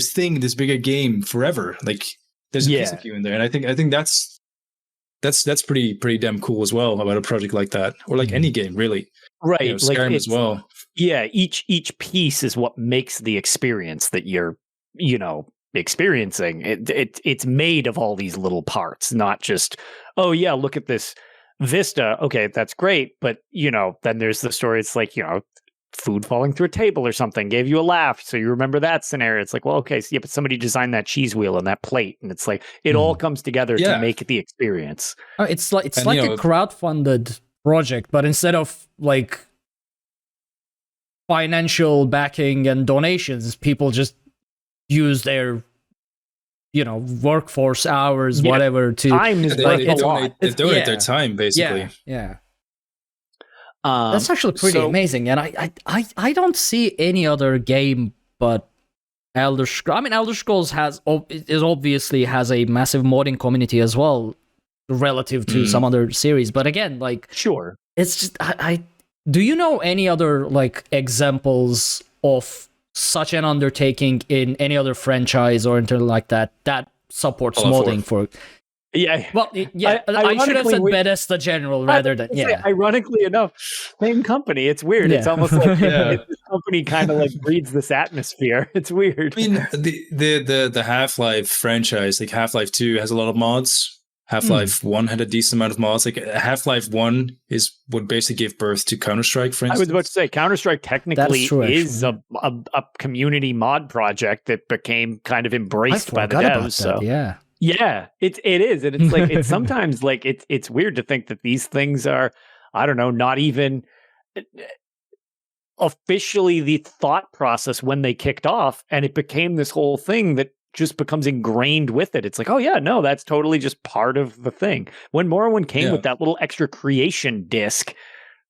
thing, this bigger game forever. Like there's a piece of you in there, and I think that's pretty damn cool as well about a project like that, or like any game really. Right, Skyrim like as well. Yeah, each piece is what makes the experience that you're experiencing. It's made of all these little parts, not just look at this vista. Okay, that's great, but then there's the story. It's like food falling through a table or something gave you a laugh, so you remember that scenario. It's like, well, okay, so, yeah, but somebody designed that cheese wheel and that plate, and it's like it all comes together to make the experience. It's like a crowdfunded project, but instead of like financial backing and donations, people just use their workforce hours, whatever, to time is they donate their time basically. That's actually pretty amazing, and I don't see any other game but Elder Scrolls. I mean, Elder Scrolls obviously has a massive modding community as well, relative to some other series. But again, like, sure, it's just I do you know any other like examples of such an undertaking in any other franchise or anything like that supports modding for? Yeah. Well, yeah. I should have said Bethesda General rather than ironically enough, same company. It's weird. Yeah. It's almost like this company kind of like breeds this atmosphere. It's weird. I mean, the Half-Life franchise, like Half-Life 2, has a lot of mods. Half-Life 1 had a decent amount of mods. Like Half-Life 1 is what basically gave birth to Counter-Strike, for instance. I was about to say Counter-Strike technically is a community mod project that became kind of embraced by the devs. So yeah, it is, and it's like it's sometimes like it's weird to think that these things are, I don't know, not even officially the thought process when they kicked off, and it became this whole thing that just becomes ingrained with it. It's like, oh yeah, no, that's totally just part of the thing. When Morrowind came with that little extra creation disc,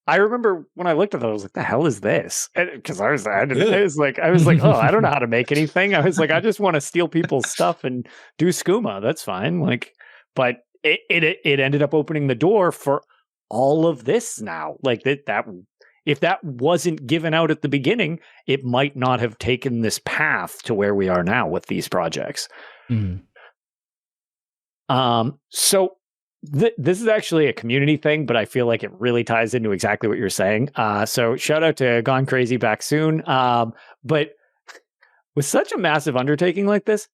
I remember when I looked at it, I was like, the hell is this? Because I was like, oh, I don't know how to make anything. I was like, I just want to steal people's stuff and do skooma. That's fine. Like, but it ended up opening the door for all of this now. Like that if that wasn't given out at the beginning, it might not have taken this path to where we are now with these projects. So this is actually a community thing, but I feel like it really ties into exactly what you're saying. So shout out to Gone Crazy back soon. But with such a massive undertaking like this,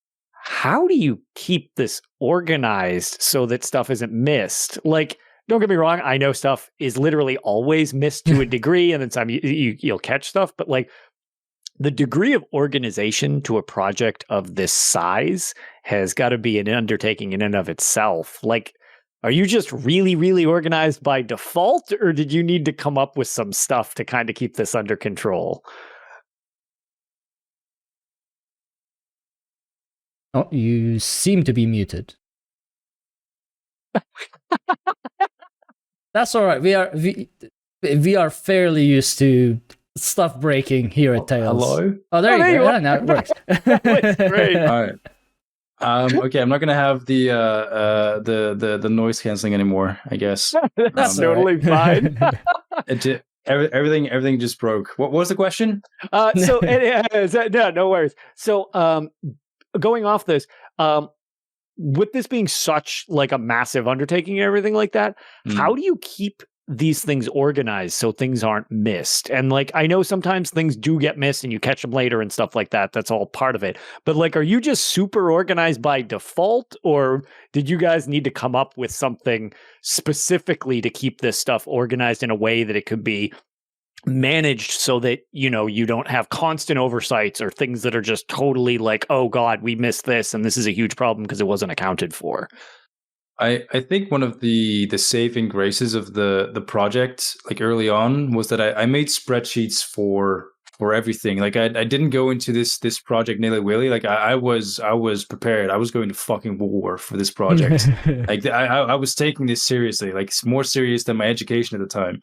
how do you keep this organized so that stuff isn't missed? Like, don't get me wrong, I know stuff is literally always missed to a degree, and then some you'll catch stuff, but like the degree of organization to a project of this size has got to be an undertaking in and of itself. Like, are you just really, really organized by default, or did you need to come up with some stuff to kind of keep this under control? Oh, you seem to be muted. That's all right. We are fairly used to stuff breaking here at Tales. Hello? Oh, there you go. Yeah, now it works. That's great. All right. Okay, I'm not gonna have the noise canceling anymore, I guess. That's totally fine. Everything just broke. What was the question? No worries. So, going off this, with this being such like a massive undertaking and everything like that, how do you keep these things organized so things aren't missed? And like, I know sometimes things do get missed and you catch them later and stuff like that. That's all part of it. But like, are you just super organized by default, or did you guys need to come up with something specifically to keep this stuff organized in a way that it could be managed so that, you know, you don't have constant oversights or things that are just totally like, oh God, we missed this and this is a huge problem because it wasn't accounted for? I think one of the saving graces of the project, like early on, was that I made spreadsheets for everything. Like I didn't go into this project nilly-willy. Like I was prepared. I was going to fucking war for this project. Like I was taking this seriously, like it's more serious than my education at the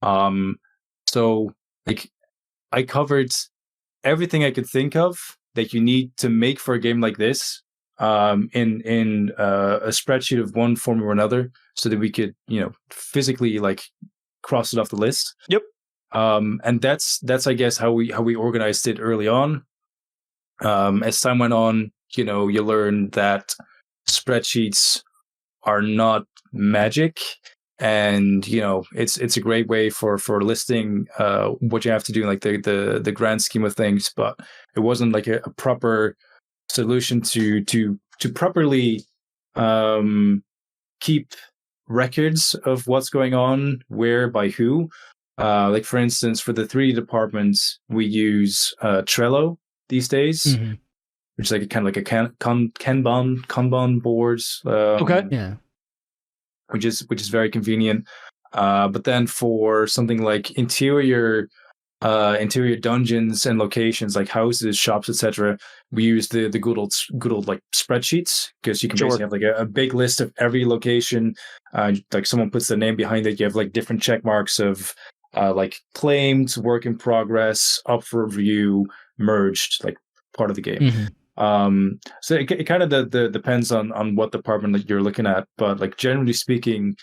time. So like I covered everything I could think of that you need to make for a game like this. In a spreadsheet of one form or another, so that we could, you know, physically like cross it off the list. Yep. And that's I guess how we organized it early on. As time went on, you know, you learn that spreadsheets are not magic, and you know it's a great way for listing what you have to do, like the grand scheme of things. But it wasn't like a proper solution to properly keep records of what's going on where by who. Like for instance, for the 3D departments, we use Trello these days, which is like a kind of like a Kanban boards. Okay. Yeah. Which is very convenient. But then for something like interior dungeons and locations like houses, shops, etc., we use the good old like spreadsheets, because you can basically have like a big list of every location. Like someone puts their name behind it. You have like different check marks of like claimed, work in progress, up for review, merged, like part of the game. So it kind of depends on what department that you're looking at, but like generally speaking,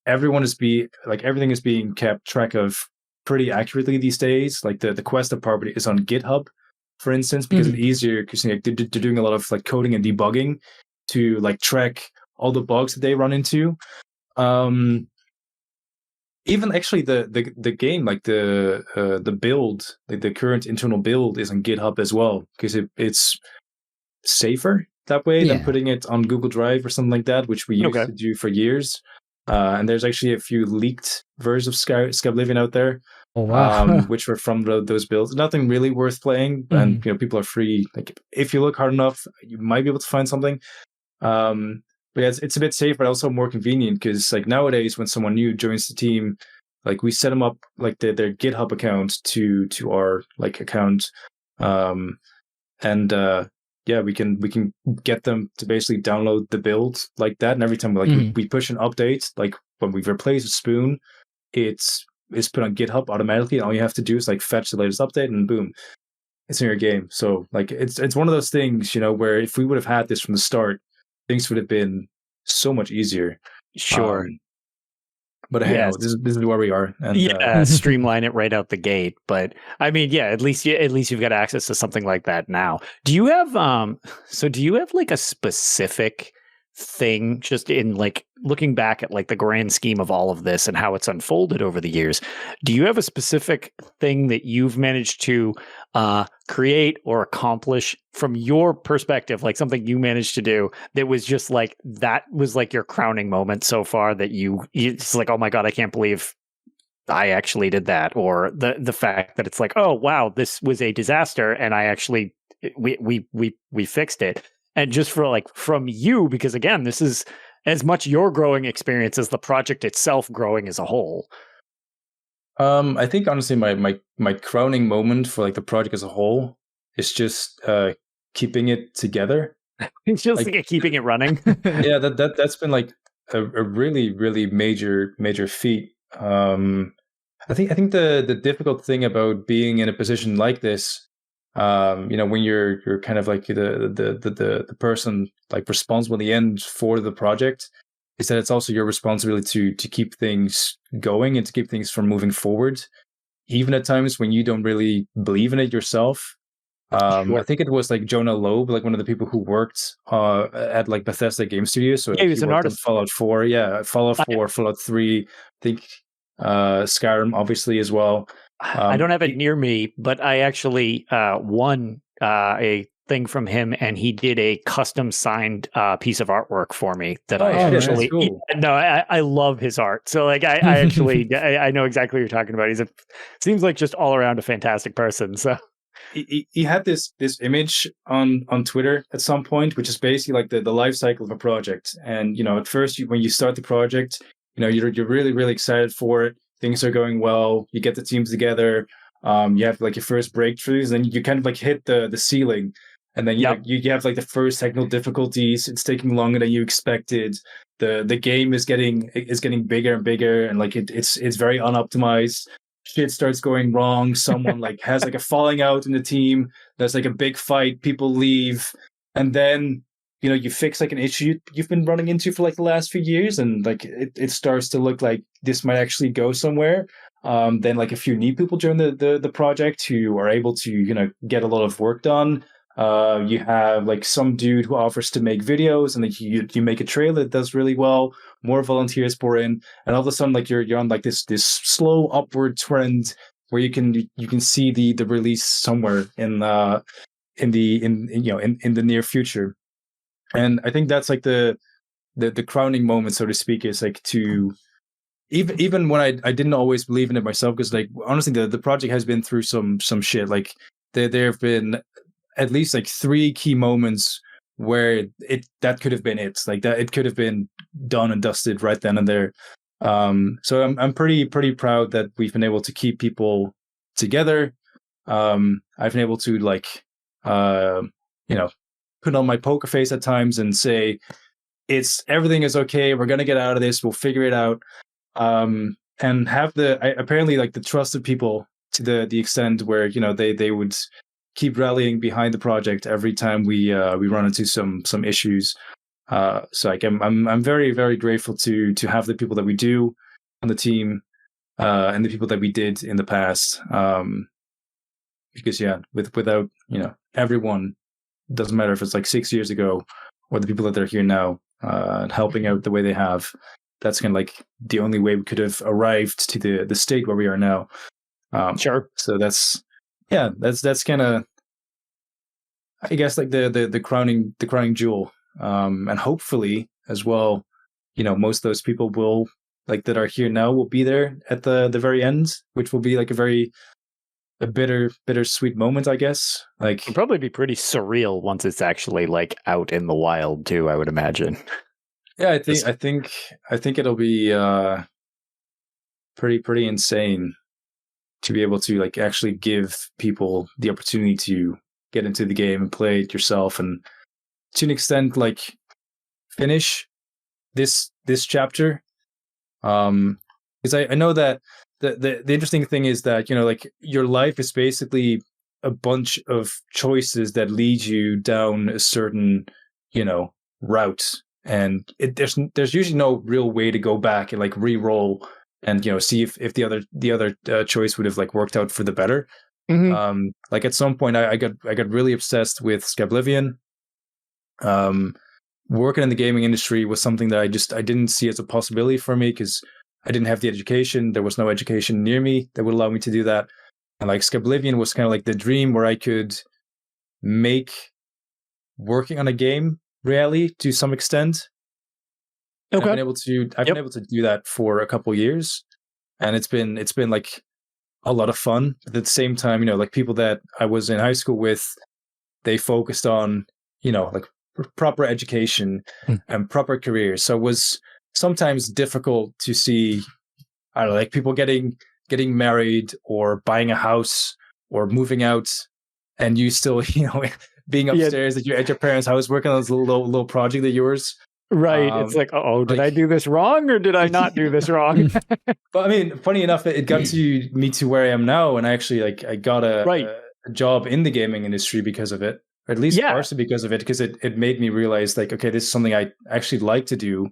everything is being kept track of pretty accurately these days. Like the quest department is on GitHub, for instance, because it's easier, because you know, they're doing a lot of like coding and debugging to like track all the bugs that they run into. Even actually the game, like the build, like the current internal build, is on GitHub as well, because it's safer that way than putting it on Google Drive or something like that, which we used to do for years. And there's actually a few leaked versions of Skyblivion out there, which were from those builds. Nothing really worth playing, and you know, people are free. Like if you look hard enough, you might be able to find something. But yeah, it's a bit safe, but also more convenient, because like nowadays, when someone new joins the team, Like we set them up like their GitHub account to our like account, and yeah, we can get them to basically download the build like that. And every time we push an update, like when we replace a spoon, it's put on GitHub automatically. And all you have to do is like fetch the latest update, and boom, it's in your game. So like it's one of those things, you know, where if we would have had this from the start, things would have been so much easier. Sure. But hey, Yes. this is where we are. And, streamline it right out the gate. But I mean, yeah, at least you've got access to something like that now. Do you have like a specific thing, just in like looking back at like the grand scheme of all of this and how it's unfolded over the years? Do you have a specific thing that you've managed to create or accomplish from your perspective, like something you managed to do that was just like, that was like your crowning moment so far, that it's like, oh my God, I can't believe I actually did that? Or the fact that it's like, oh wow, this was a disaster and I actually we fixed it. And just for like from you, because again, this is as much your growing experience as the project itself growing as a whole. I think honestly, my crowning moment for like the project as a whole is just keeping it together. It's just like keeping it running. Yeah, that's been like a really really major feat. I think the difficult thing about being in a position like this, you know, when you're kind of like the person like responsible in the end for the project, is that it's also your responsibility to keep things going and to keep things from moving forward, even at times when you don't really believe in it yourself. Sure. I think it was like Jonah Loeb, like one of the people who worked at like Bethesda Game Studios. So yeah, he was an artist. Fallout 4, yeah, Fallout 4, Fallout 3, I think Skyrim obviously as well. I don't have it near me, but I actually won a thing from him, and he did a custom signed piece of artwork for me that I actually. Cool. No, I love his art. So like I actually I know exactly what you're talking about. Seems like just all around a fantastic person. So he had this image on Twitter at some point, which is basically like the life cycle of a project. And you know, at first when you start the project, you know, you're really really excited for it. Things are going well. You get the teams together. You have like your first breakthroughs, and you kind of like hit the ceiling, and then you have like the first technical difficulties. It's taking longer than you expected. The game is getting bigger and bigger, and like it's very unoptimized. Shit starts going wrong. Someone like has like a falling out in the team. There's like a big fight. People leave, and then you know you fix like an issue you've been running into for like the last few years, and like it starts to look like this might actually go somewhere. Then like a few new people join the project who are able to, you know, get a lot of work done. You have like some dude who offers to make videos, and like you make a trailer that does really well. More volunteers pour in, and all of a sudden like you're on like this slow upward trend where you can see the release somewhere in the near future. And I think that's like the crowning moment, so to speak, is like to even when I didn't always believe in it myself, because like honestly the project has been through some shit. Like there have been at least like 3 key moments where that could have been it. Like that it could have been done and dusted right then and there. So I'm pretty proud that we've been able to keep people together. I've been able to like you know, put on my poker face at times and say everything is okay. We're gonna get out of this. We'll figure it out. And have apparently like the trust of people to the extent where, you know, they would keep rallying behind the project every time we run into some issues. So like I'm very very grateful to have the people that we do on the team, and the people that we did in the past. Because yeah, without, you know, everyone, doesn't matter if it's like 6 years ago or the people that are here now, helping out the way they have, that's kind of like the only way we could have arrived to the state where we are now. Sure. So that's kind of, I guess, like the crowning jewel. And hopefully as well, you know, most of those people will, like, that are here now will be there at the very end, which will be like a bittersweet moment, I guess. Like, it'll probably be pretty surreal once it's actually like out in the wild too, I would imagine. Yeah, I think it'll be pretty insane to be able to like actually give people the opportunity to get into the game and play it yourself, and to an extent like finish this chapter. Because I know that the interesting thing is that, you know, like your life is basically a bunch of choices that lead you down a certain, you know, route, and there's usually no real way to go back and like re-roll and, you know, see if the other choice would have like worked out for the better. Mhm. Like at some point I got really obsessed with Skyblivion. Working in the gaming industry was something that I didn't see as a possibility for me, because I didn't have the education. There was no education near me that would allow me to do that. And like Skyblivion was kind of like the dream where I could make working on a game reality to some extent. Okay. I've been able to do that for a couple years, and it's been like a lot of fun. But at the same time, you know, like people that I was in high school with, they focused on, you know, like proper education and proper careers. So it was sometimes difficult to see, I don't know, like people getting married or buying a house or moving out, and you still, you know, being upstairs at your parents' house working on this little project of yours. Right. It's like, did I do this wrong, or did I not do this wrong? But I mean, funny enough, it got to me to where I am now, and I actually I got a job in the gaming industry because of it, or at least partially because of it, because it made me realize like, okay, this is something I actually like to do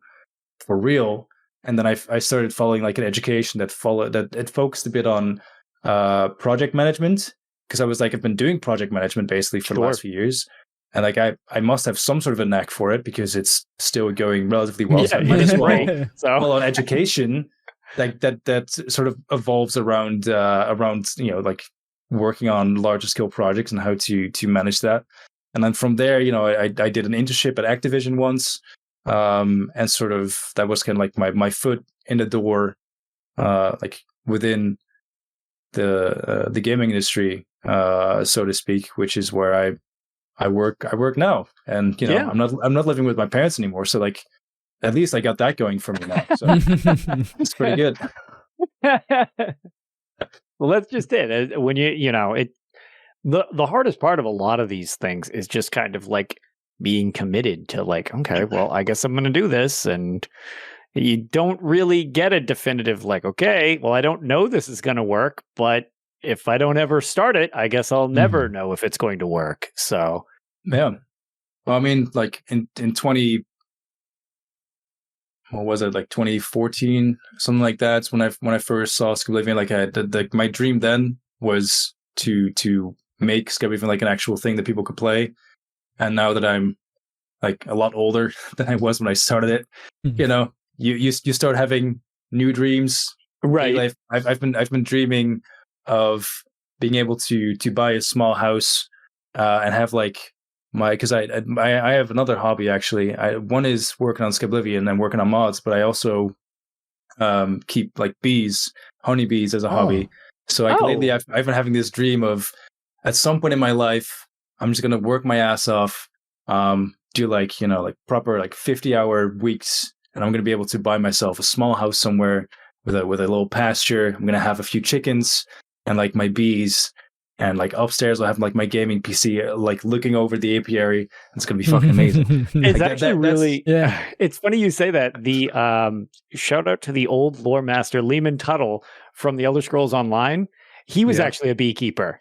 for real. And then I started following like an education that it focused a bit on project management, because I was like, I've been doing project management basically for the last few years. And like I must have some sort of a knack for it, because it's still going relatively well. So I might as well follow on education that sort of evolves around you know, like working on larger scale projects and how to manage that. And then from there, you know, I did an internship at Activision once, and sort of that was kind of like my foot in the door, like within the gaming industry, so to speak, which is where I work now. And, you know, I'm not living with my parents anymore, so like at least I got that going for me now. So it's pretty good. Well, that's just it. When you know, the hardest part of a lot of these things is just kind of like being committed to like, okay, well, I guess I'm going to do this. And you don't really get a definitive like, okay, well, I don't know this is going to work, but if I don't ever start it, I guess I'll never know if it's going to work. So, yeah. Well, I mean, like in 20, what was it, like 2014, something like that. It's when I first saw Skyblivion. Like my dream then was to make Skyblivion like an actual thing that people could play. And now that I'm like a lot older than I was when I started it, you know, you start having new dreams. Right. Like I've been dreaming of being able to buy a small house and have like because I have another hobby actually. One is working on Skyblivion and working on mods, but I also keep like honeybees as a hobby. So like lately I've been having this dream of, at some point in my life, I'm just gonna work my ass off, do like, you know, like proper like 50-hour weeks, and I'm gonna be able to buy myself a small house somewhere with a little pasture. I'm gonna have a few chickens and like my bees, and like upstairs I'll have like my gaming PC like looking over the apiary. It's gonna be fucking amazing. It's like actually really It's funny you say that. The shout out to the old lore master Lehman Tuttle from the Elder Scrolls Online. He was actually a beekeeper.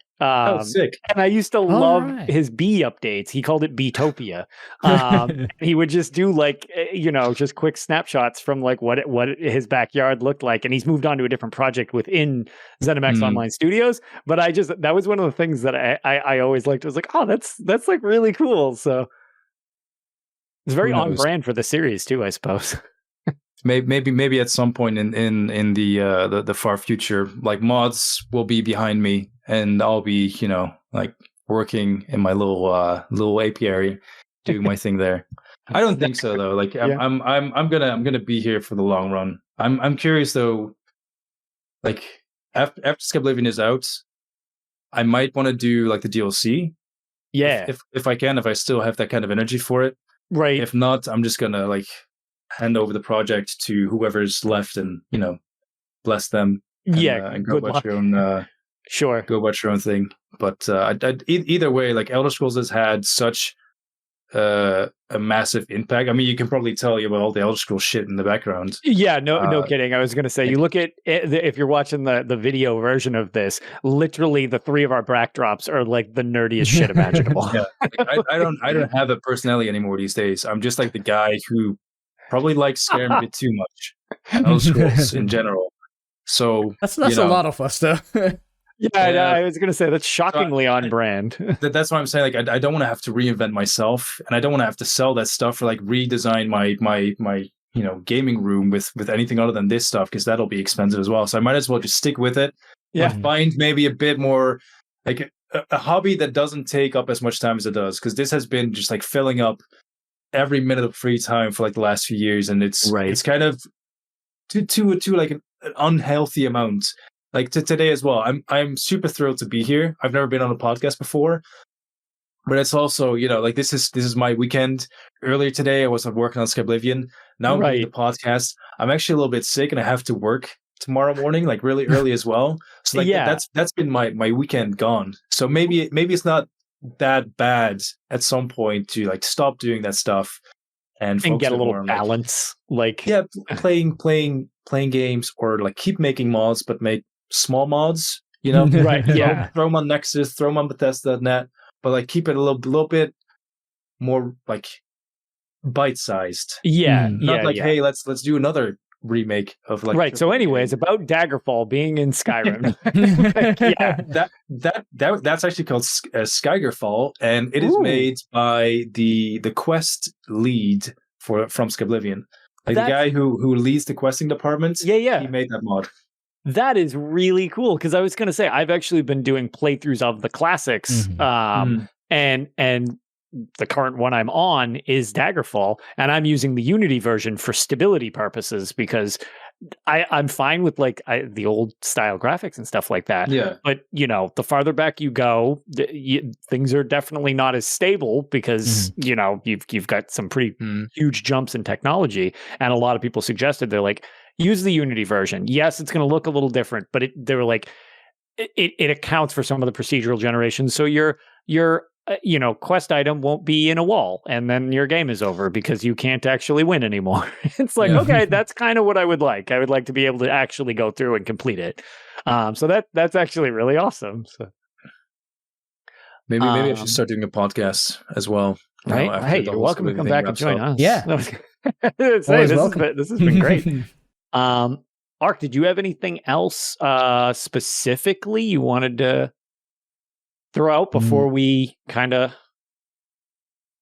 Sick. And I used to love his bee updates. He called it Beetopia. He would just do like, you know, just quick snapshots from like what his backyard looked like. And he's moved on to a different project within ZeniMax Online Studios. But that was one of the things that I always liked. I was like, oh, that's like really cool. So it's very on brand for the series too, I suppose. Maybe at some point in the far future, like mods will be behind me, and I'll be, you know, like working in my little apiary, doing my thing there. I don't think so though. Like I'm gonna be here for the long run. I'm curious though. Like after Skyblivion is out, I might want to do like the DLC. Yeah. If I can, if I still have that kind of energy for it. Right. If not, I'm just gonna like hand over the project to whoever's left, and, you know, bless them. And, and go good about luck. your own. Sure. Go about your own thing. But either way, like Elder Scrolls has had such a massive impact. I mean, you can probably tell about all the Elder Scrolls shit in the background. Yeah, no kidding. I was going to say, you look at if you're watching the video version of this, literally the three of our backdrops are like the nerdiest shit imaginable. Yeah, I don't have a personality anymore these days. I'm just like the guy who probably likes scaring a bit too much. Elder Scrolls in general. So that's a lot of us, though. I was going to say that's shockingly on brand. That's why I'm saying, like, I don't want to have to reinvent myself, and I don't want to have to sell that stuff or like redesign my gaming room with anything other than this stuff, because that'll be expensive as well. So I might as well just stick with it. Yeah, find maybe a bit more like a hobby that doesn't take up as much time as it does, because this has been just like filling up every minute of free time for like the last few years, and it's kind of to like an unhealthy amount. Like today as well, I'm super thrilled to be here. I've never been on a podcast before, but it's also, like this is my weekend. Earlier today, I was working on Skyblivion. Now I'm doing the podcast. I'm actually a little bit sick, and I have to work tomorrow morning, like really early as well. So like that's been my weekend gone. So maybe it's not that bad at some point to like stop doing that stuff and get a little on, balance. Like playing games, or like keep making mods, but make small mods, right? Yeah, throw them on Nexus, throw them on Bethesda.net, but like keep it a little bit more like bite-sized. Not like hey, let's do another remake of like right. So anyways, about Daggerfall being in Skyrim. That's actually called Skygerfall, and it is made by the quest lead from Skyblivion, like the guy who leads the questing department. He made that mod. That is really cool, because I was going to say, I've actually been doing playthroughs of the classics, and the current one I'm on is Daggerfall, and I'm using the Unity version for stability purposes, because I'm fine with like the old style graphics and stuff like that. Yeah. But the farther back you go, things are definitely not as stable, because you've got some pretty huge jumps in technology, and a lot of people suggested they're like, use the Unity version. Yes, it's going to look a little different, but they were like, it accounts for some of the procedural generations. So your quest item won't be in a wall, and then your game is over because you can't actually win anymore. It's like, okay, that's kind of what I would like. I would like to be able to actually go through and complete it. So that's actually really awesome. So maybe I should start doing a podcast as well. Right? Hey, you're welcome to come back and join us. Yeah. This has been great. Ark, did you have anything else specifically you wanted to throw out before we kind of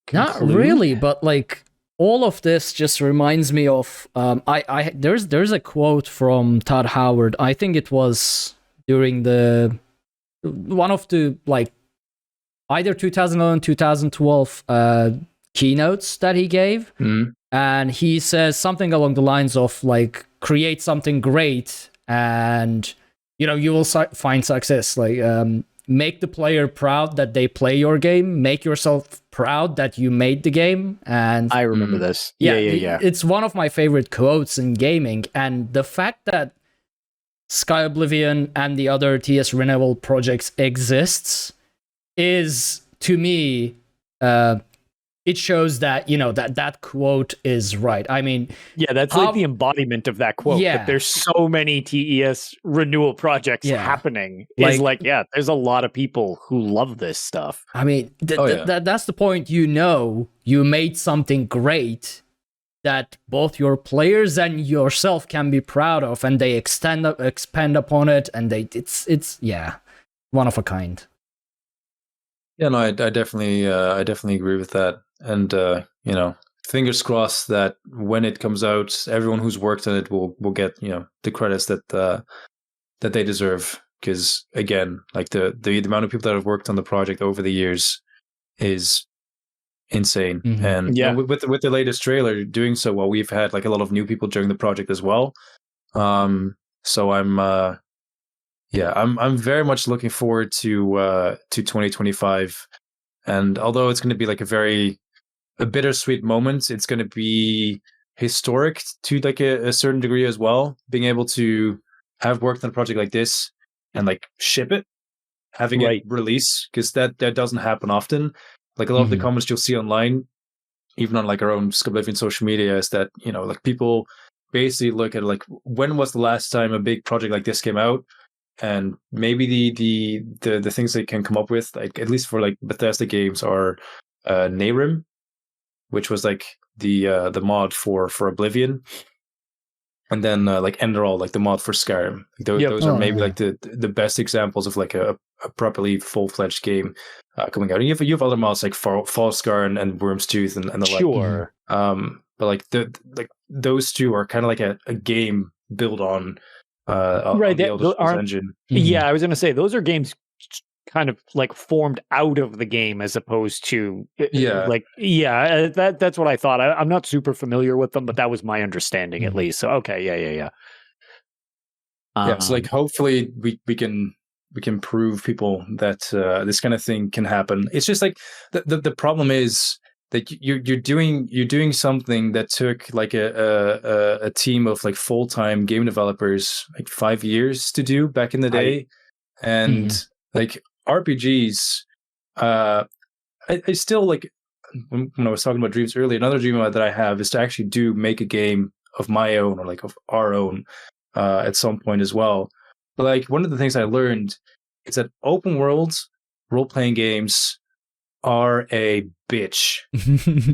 conclude? Not really, but like all of this just reminds me of there's a quote from Todd Howard. I think it was during one of the like either 2011 2012 keynotes that he gave. And he says something along the lines of like, create something great and you will find success. Like make the player proud that they play your game, make yourself proud that you made the game. And I remember this. Yeah. It's one of my favorite quotes in gaming, and the fact that Skyblivion and the other TS Renewal projects exists is, to me, it shows that that quote is right. I mean, that's like the embodiment of that quote. Yeah, that there's so many TES renewal projects happening. There's a lot of people who love this stuff. I mean, that's the point. You made something great that both your players and yourself can be proud of, and they expand upon it, and it's one of a kind. Yeah, no, I definitely agree with that. And fingers crossed that when it comes out, everyone who's worked on it will get the credits that they deserve. Because again, like the amount of people that have worked on the project over the years is insane. And with the latest trailer doing so well, we've had like a lot of new people during the project as well. So I'm very much looking forward to 2025. And although it's going to be like a bittersweet moment, it's going to be historic to like a certain degree as well. Being able to have worked on a project like this and like ship it, having it release, because that doesn't happen often. Like a lot of the comments you'll see online, even on like our own Skyblivion social media, is that, you know, like people basically look at like, when was the last time a big project like this came out? And maybe the things they can come up with, like at least for like Bethesda games, are Nehrim, which was like the mod for Oblivion, and then like Enderall, like the mod for Skyrim. Those are maybe like the best examples of like a properly full-fledged game coming out. And you have other mods like Falscar and Worm's Tooth and the sure. like. But like those two are kind of like a game built on right, the Elder Scrolls engine. Yeah, I was going to say those are games kind of like formed out of the game as opposed to that's what I thought. I'm not super familiar with them, but that was my understanding at least. So okay, yeah. So like hopefully we can prove people that this kind of thing can happen. It's just like the problem is that you're doing something that took like a team of like full-time game developers like 5 years to do back in the day. And like RPGs, I still like, when I was talking about dreams earlier, another dream that I have is to actually make a game of my own, or like of our own at some point as well. But like one of the things I learned is that open world role-playing games are a bitch.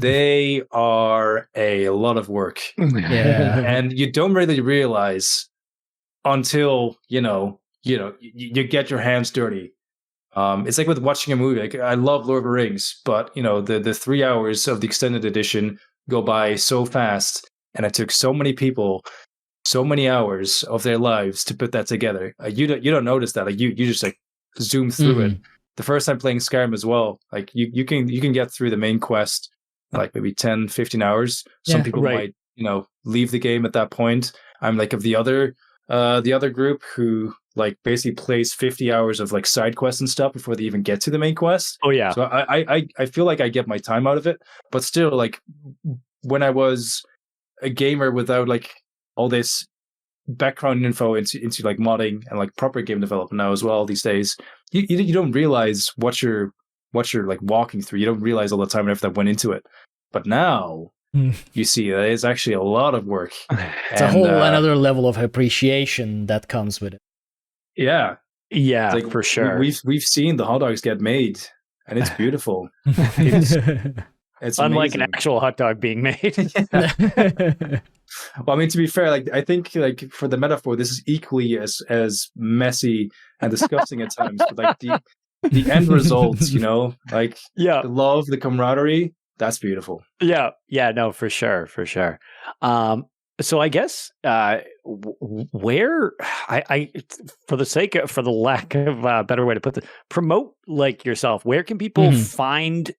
They are a lot of work. And you don't really realize until you get your hands dirty. It's like with watching a movie. Like, I love Lord of the Rings, but the 3 hours of the extended edition go by so fast, and it took so many people so many hours of their lives to put that together. You don't notice that. Like you just like zoom through it. The first time playing Skyrim as well, like you can get through the main quest like maybe 10-15 hours. Some people might leave the game at that point. I'm like of the other group who like basically plays 50 hours of like side quests and stuff before they even get to the main quest. Oh yeah. So I feel like I get my time out of it, but still, like when I was a gamer without like all this background info into like modding and like proper game development now as well these days, you don't realize what you're like walking through. You don't realize all the time and effort that went into it. But now you see that it's actually a lot of work. It's a whole another level of appreciation that comes with it. Yeah, like, for sure. We've seen the hot dogs get made, and it's beautiful. It's unlike amazing. an actual hot dog being made. Well, I mean, to be fair, like I think like for the metaphor, this is equally as messy and disgusting at times. But like the end results, like the love, the camaraderie, that's beautiful. Yeah, no, for sure. So I guess where I for the lack of a better way to put this, promote like yourself. Where can people find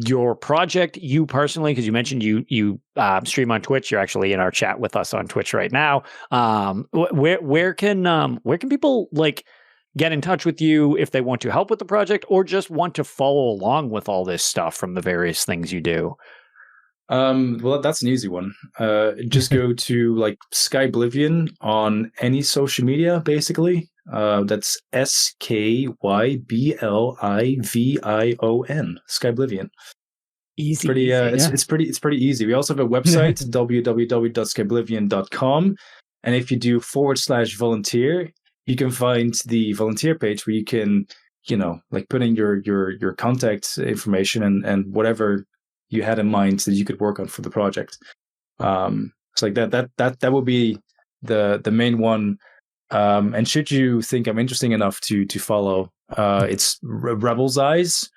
your project, you personally? Because you mentioned you stream on Twitch. You're actually in our chat with us on Twitch right now. Where can people like get in touch with you if they want to help with the project or just want to follow along with all this stuff from the various things you do? Well, that's an easy one. Just go to like Skyblivion on any social media, basically. That's SKYBLIVION, Skyblivion. Easy. Pretty, it's pretty easy. We also have a website, www.skyblivion.com, and if you do /volunteer, you can find the volunteer page where you can, like put in your contact information and whatever you had in mind that you could work on for the project. It's like that will be the main one. And should you think I'm interesting enough to follow, it's Rebel's Eyes,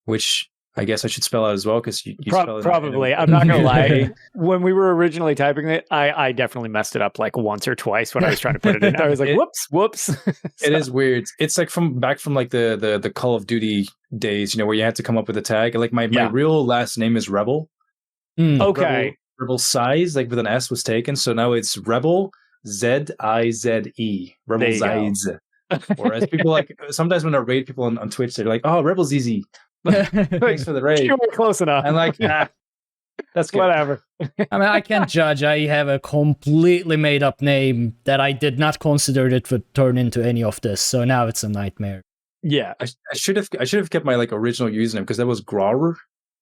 which I guess I should spell out as well, because you spell it probably. I'm not gonna lie. When we were originally typing it, I definitely messed it up like once or twice when I was trying to put it in. I was like, whoops. So. It is weird. It's like from like the Call of Duty days, where you had to come up with a tag. Like my real last name is Rebel. Okay. Rebel Size, like with an S, was taken, so now it's Rebel Zize. Rebel Zize. Or as people like sometimes when I raid people on Twitch, they're like, "Oh, Rebel ZZ." Thanks for the raid. Sure, close enough. And like, that That's good. Whatever. I mean, I can't judge. I have a completely made up name that I did not consider it would turn into any of this. So now it's a nightmare. Yeah. I should have kept my like original username because that was Grower.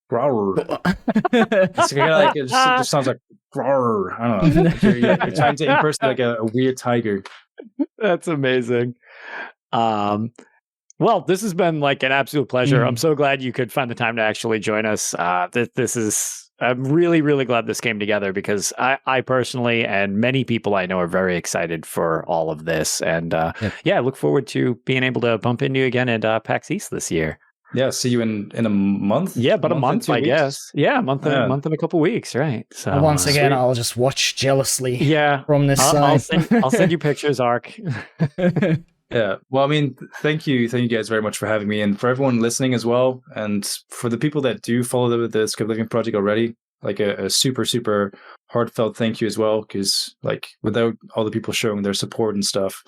It's like, it just sounds like Grower. I don't know. You're trying to impersonate like a weird tiger. That's amazing. Well, this has been like an absolute pleasure. I'm so glad you could find the time to actually join us. I'm really, really glad this came together because I personally and many people I know are very excited for all of this. And I look forward to being able to bump into you again at PAX East this year. Yeah, see you in a month. Yeah, about a month, I guess. Yeah, a month and a couple weeks, right? So once again, I'll just watch jealously. Yeah, from this side. I'll send you pictures, Ark. Yeah. Well, I mean, thank you guys very much for having me, and for everyone listening as well, and for the people that do follow the Skyblivion project already, like a super, super heartfelt thank you as well, because like without all the people showing their support and stuff,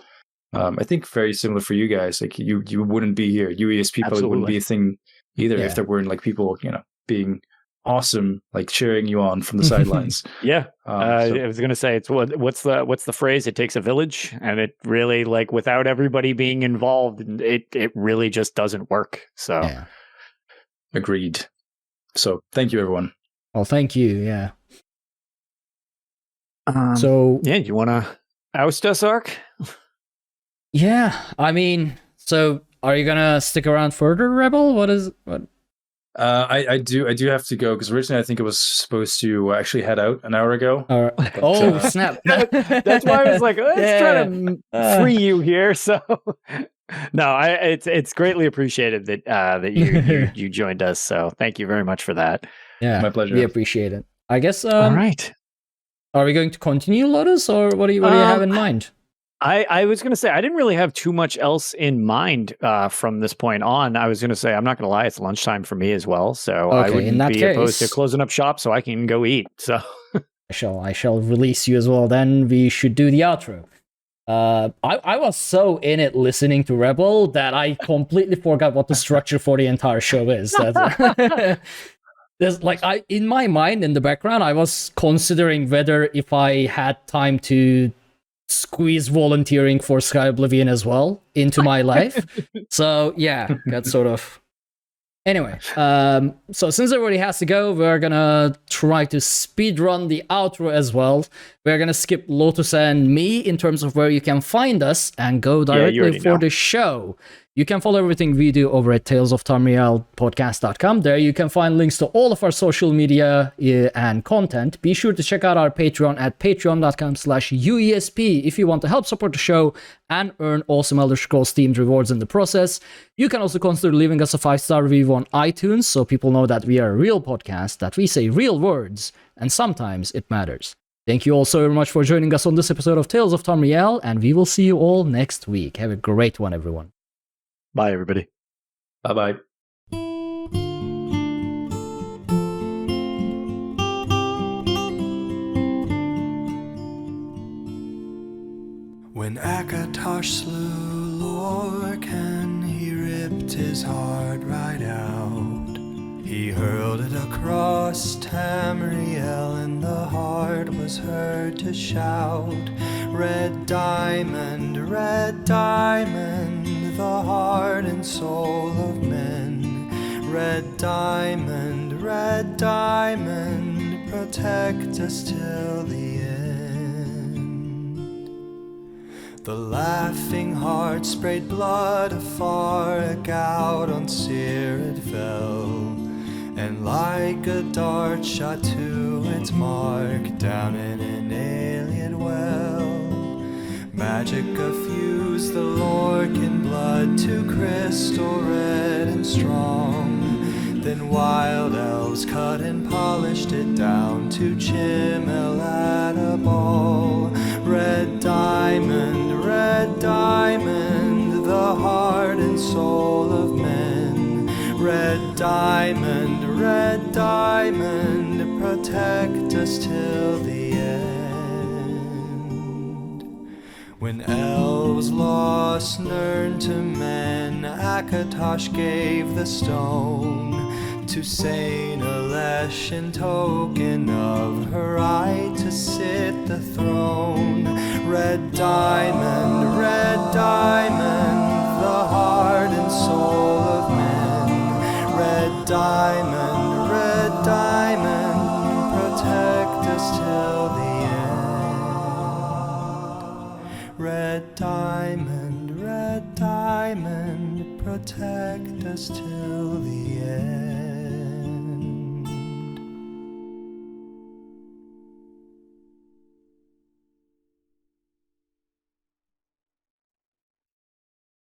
I think very similar for you guys. Like you wouldn't be here. UESP probably wouldn't be a thing either if there weren't like people, being awesome, like cheering you on from the sidelines. Yeah. I was going to say, it's what's the phrase? It takes a village, and it really, like, without everybody being involved, it really just doesn't work. So agreed. So thank you, everyone. Well, thank you. Yeah. You want to oust us, Ark? Yeah, I mean, so are you gonna stick around further, Rebel? What? I do have to go because originally I think I was supposed to actually head out an hour ago. Snap! That's why I was like, let's try to free you here. So no, it's greatly appreciated that you joined us. So thank you very much for that. Yeah, my pleasure. We appreciate it. I guess. All right. Are we going to continue, Lotus, or what do you have in mind? I was going to say, I didn't really have too much else in mind from this point on. I was going to say, I'm not going to lie, it's lunchtime for me as well. So I wouldn't be opposed to closing up shop so I can go eat. So I shall release you as well. Then we should do the outro. I was so in it listening to Rebel that I completely forgot what the structure for the entire show is. There's like in my mind, in the background, I was considering whether if I had time to squeeze volunteering for Skyblivion as well into my life. So yeah, that's sort of anyway. So since everybody has to go, we're gonna try to speed run the outro as well. We're gonna skip Lotus and me in terms of where you can find us and go directly for the show. You can follow everything we do over at talesoftamrielpodcast.com. There you can find links to all of our social media and content. Be sure to check out our Patreon at patreon.com/UESP if you want to help support the show and earn awesome Elder Scrolls themed rewards in the process. You can also consider leaving us a 5-star review on iTunes so people know that we are a real podcast, that we say real words, and sometimes it matters. Thank you all so very much for joining us on this episode of Tales of Tamriel, and we will see you all next week. Have a great one, everyone. Bye, everybody. Bye-bye. When Akatosh slew Lorcan, he ripped his heart right out. He hurled it across Tamriel, and the heart was heard to shout, red diamond, the heart and soul of men. Red diamond, protect us till the end. The laughing heart sprayed blood afar, a gout on Seer it fell, and like a dart shot to its mark down in an alien well. Magicka fused the Lorcan blood to crystal red and strong. Then wild elves cut and polished it down to Chimel at a ball. Red diamond, the heart and soul of men. Red diamond, protect us till the end. When elves lost Nirn to men, Akatosh gave the stone to Saint Alesh in token of her right to sit the throne. Red diamond, the heart and soul of men. Red diamond, protect us till the end. Red diamond, protect us till the end.